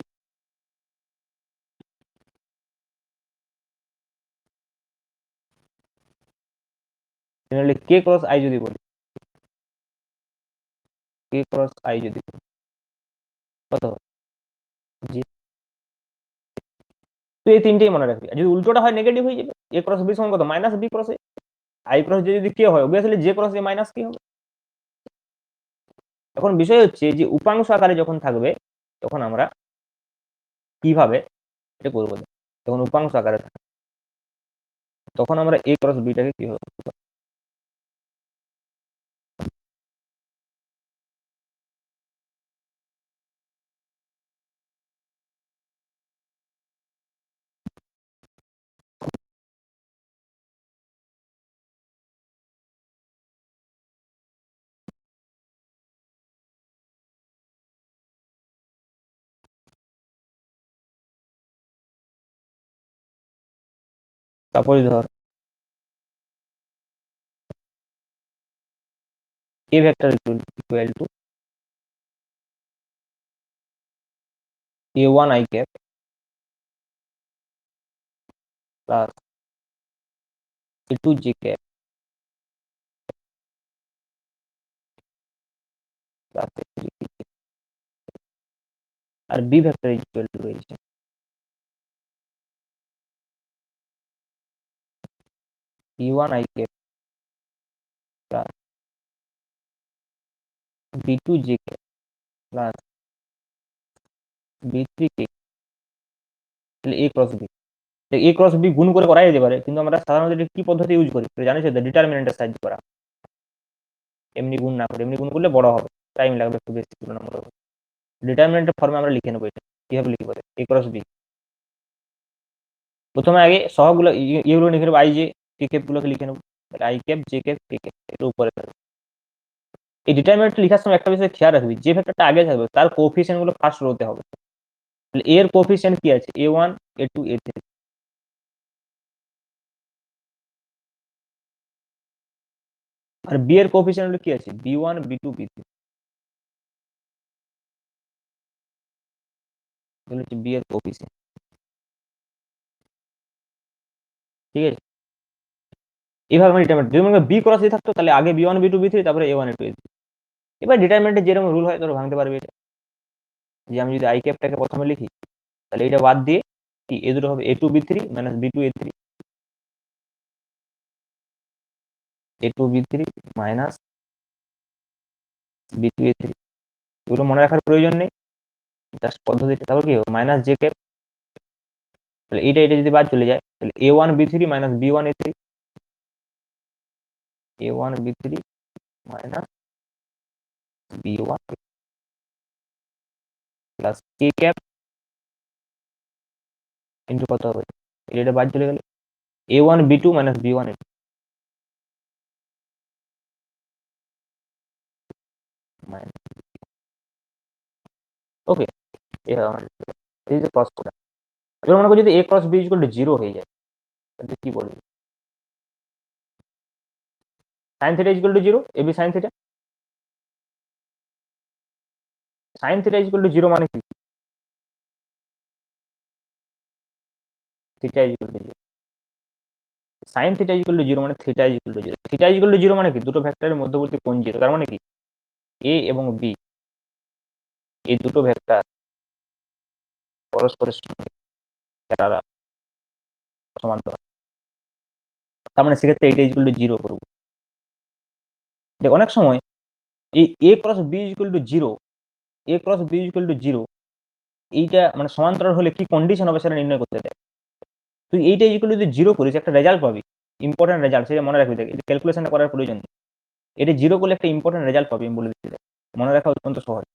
Similarly K cross I যদি বলি, কে ক্রস আই যদি বলি কত হবে? জি। তো এই তিনটেই মনে রাখবি, আর যদি উল্টোটা হয় নেগেটিভ হয়ে যাবে। এ ক্রস বি সমান কত? Minus b cross a. I cross j যদি কে হয়, obviously j cross a minus k হবে। এখন বিষয় হচ্ছে যে উপাংশ আকারে যখন থাকবে তখন আমরা কিভাবে এটা করবো, যখন উপাংশ আকারে থাকবে তখন আমরা এ ক্রস বিটাকে কিভাবে করতে পারি? তারপরে ধর A vector equal to A one I cap plus A two J cap plus আর বি ভেক্টর ইকুয়াল টু রয়েছে B one I cap plus B two J cap plus B three K, তাহলে A cross B. A cross B গুণ করে করাই যেতে পারে, কিন্তু আমরা সাধারণত কি পদ্ধতি ইউজ করি জানিস তো? ডিটারমিনেন্টের সাহায্যে করা, এমনি গুণ না করে। এমনি গুণ করলে বড় হবে, টাইম লাগবে একটু বেশি তুলনামূলক। ডিটারমিনেন্টের ফর্মে আমরা লিখে নেবো এটা, কিভাবে লিখবো? এ ক্রস বি প্রথমে আগে সহগুলো ইয়েগুলো লিখে নেবো, আই জে কে ক্যাপ গুলোকে লিখে নেবো, তাহলে I cap J cap K cap এটা উপরে থাকবে। এই ডিটারমিনেন্ট লেখার সময় একটা বিষয় খেয়াল রাখবি, যে ভেক্টরটা আগে থাকবে তার কোএফিসিয়েন্ট গুলো ফার্স্ট রোতে হবে। তাহলে এর কোএফিসিয়েন্ট কি আছে? A one A two A three, আর বি এর কোএফিসিয়েন্ট কি আছে, b1 b2 b3, এগুলো হচ্ছে বি এর কোএফিসিয়েন্ট। ঠিক আছে, এইভাবে আমি ডিটারমিনেন্ট, যদি মনে বি ক্রস এ থাকতো তাহলে আগে b1 b2 b3 তারপরে a1 a2 a3। এবার ডিটারমিনেন্টের যেরকম রুল হয় তোরা ভাঙতে পারবি এটা, যে আমি যদি আই ক্যাপটাকে প্রথমে লিখি তাহলে এটা বাদ দিয়ে কি এ দুটো হবে a2 b3 minus b2 a3, a2 b3 minus b2 a3। এগুলো মনে রাখার প্রয়োজন নেই, জাস্ট পদ্ধতিটা। তারপর কি হবে মাইনাস জে ক্যাপ, তাহলে এইটা এটা যদি বাদ চলে যায় তাহলে a1 b3 minus b1 a3, a1 b3 minus b1 plus K cap into কত হবে, এটা বাদ চলে গেলে a1 b2 minus b1 a2 minus. ওকে, এই যে ক্রস প্রোডাক্ট, এবার মনে করি যদি a cross b equal to 0 হয়ে যায় তাহলে কি বলবি, sin theta equal two 0, ab sin theta, sin theta equal two 0 মানে কি, theta equal two 0, sin theta equal two 0 মানে theta equal two 0, theta equal two 0 মানে কি দুটো ভেক্টরের মধ্যবর্তী কোণ 0, তার মানে কি a এবং b এই দুটো ভেক্টর পরস্পরের সঙ্গে প্যারালাল সমান্তরাল, তার মানে সেক্ষেত্রে এইটা ইকুয়াল টু 0 করবো। দেখ অনেক সময় এই a cross b equal to 0, a cross b equal to 0 এইটা মানে সমান্তরাল হলে কি কন্ডিশন হবে সেটা নির্ণয় করতে দেয়। তুই এইটা ইকুয়াল টু যদি 0 করিস একটা রেজাল্ট পাবি, ইম্পর্টেন্ট রেজাল্ট, সেটা মনে রাখবি। দেখ ক্যালকুলেশন করার প্রয়োজন নেই, এটা 0 করলে একটা ইম্পর্টেন্ট রেজাল্ট পাবি, আমি বলে দিচ্ছি দেখ, মনে রাখা অত্যন্ত সহজ।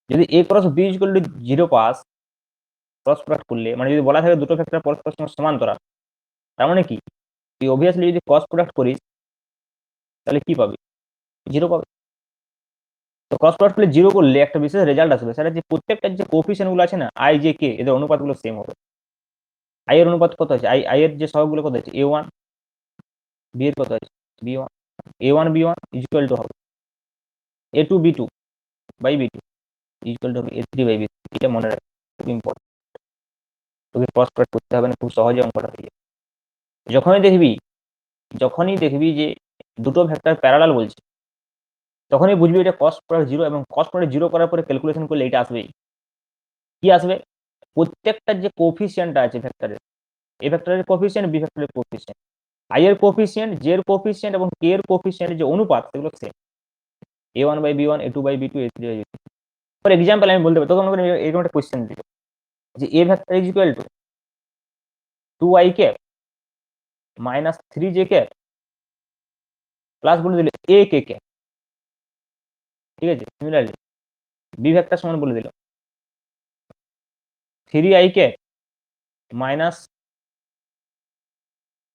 যদি a cross b equal to 0 pass, cross product করলে মানে যদি বলা থাকে দুটো ভেক্টর পরস্পর সঙ্গে সমান্তরাল, তার মানে কি তুই অবভিয়াসলি যদি ক্রস প্রোডাক্ট করিস তাহলে কি পাবি, 0 পাবে। তো ক্রস প্রোডাক্ট করলে 0 করলে একটা বিশেষ রেজাল্ট আসবে, সেটা যে প্রত্যেকটা যে কোএফিসিয়েন্ট গুলো আছে না আই জে কে, এদের অনুপাতগুলো সেম হবে। আই এর অনুপাত কত আছে, আই এর যে সহগগুলো কত আছে a1, বি এর কত আছে b1, a1 b1 equal to হবে a2 b2 by b2 equal to হবে a3 বাই b3। এটা মনে রাখ, খুব ইম্পর্টেন্ট, তোকে ক্রস প্রোডাক্ট করতে হবে না, খুব সহজে অঙ্কটা হয়ে যাবে। যখনই দেখবি, যখনই দেখবি যে দুটো ভেক্টর প্যারালাল বলছে, তখনই বুঝবি এটা কস প্রোডাক্ট 0, এবং কস প্রোডাক্ট 0 করার পরে ক্যালকুলেশন করলে এটা আসবেই। কি আসবে, প্রত্যেকটা যে কোফিসিয়েন্টটা আছে ভেক্টরের, এ ভেক্টরের কোফিসিয়েন্ট বি ভেক্টরের কোফিসিয়েন্ট, আই এর কোফিসিয়েন্ট, জে এর কোফিসিয়েন্ট এবং কে এর কোফিসিয়েন্টের যে অনুপাত সেগুলো same, a1 by b1, a2 by b2, a3 by b3। For example আমি বলতে পারি, তখন আমাকে এরকম একটা কোয়েশ্চেন দিল যে এ vector is equal two 2i cap minus 3j cap plus বলে দিল a কে ক্যাপ। ঠিক আছে, সিমিলারলি বি ভেক্টর সমান বলে দিল 3i cap minus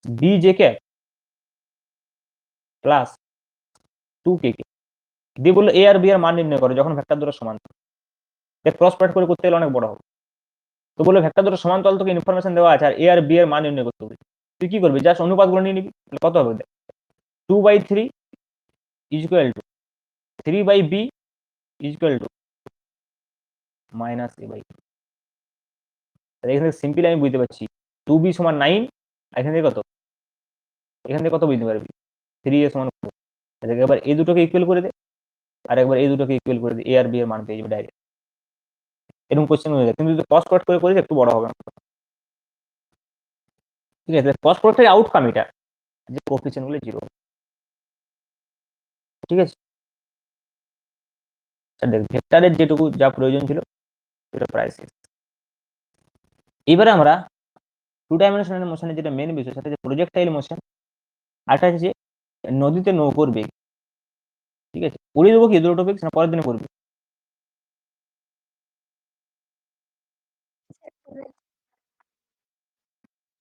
bj cap plus 2k cap, দিয়ে বললো এ আর বি এর মান নির্ণয় করো যখন ভেক্টর দুটো সমান। দেখ ক্রস প্রোডাক্ট করে করতে গেলে অনেক বড় হবে, তো বললো ভেক্টর দুটো সমান্তরাল তোকে ইনফরমেশন দেওয়া আছে আর এ আর বি এর মান নির্ণয় করতে হবে। তুই কি করবি, জাস্ট অনুপাতগুলো নিয়ে নিবি, কত হবে দেখ 2/3 is equal two 3/b is equal two minus a/, এখান থেকে সিম্পলি আমি বুঝতে পারছি 2b সমান 9, এখান থেকে কত, এখান থেকে কত বুঝতে পারবি 3a সমান কত। এবার এই দুটোকে ইকুয়াল করে দে, আর একবার এই দুটোকে ইকুয়াল করে দে, এ আর বি এর মান পেয়ে যাবে ডাইরেক্ট। এরকম কোশ্চেন হয়ে যায়, কিন্তু যদি কস প্রোডাক্ট করে করিস একটু বড় হবে। ঠিক আছে, কস প্রোডাক্টের আউটকাম এটা যে কোএফিসিয়েন্ট গুলো 0। ঠিক আছে, দেখ ভেক্টরের যেটুকু যা প্রয়োজন ছিল সেটা প্রায় শেষ। এবারে আমরা টু ডাইমেনশনাল মোশনের যেটা মেন বিষয় সেটা হচ্ছে প্রজেক্টাইল মোশন, আরটা হচ্ছে নদীতে নৌকোর বেগ। ঠিক আছে, পড়িয়ে দেবো কি দুটো টপিক না পরের দিনে পড়বি?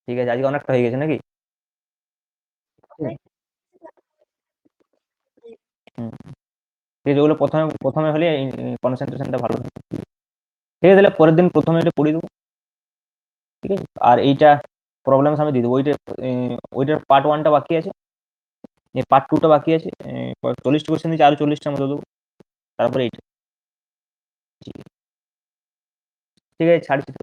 ঠিক আছে, আজকে অনেকটা হয়ে গেছে নাকি? হুম, ঠিক আছে, ওগুলো প্রথমে প্রথমে হলে কনসেন্ট্রেশনটা ভালো থাকে। ঠিক আছে, তাহলে পরের দিন প্রথমে এটা পড়িয়ে দেবো। ঠিক আছে, আর এইটা প্রবলেমস আমি দিয়ে দেবো, ওইটার পার্ট 1টা বাকি আছে, পার্ট 2টা বাকি আছে। 40টা কোশ্চেন দিয়েছে, আরো 40টার মতো দেবো। তারপরে এইটা। ঠিক আছে, ছাড়ছি তো।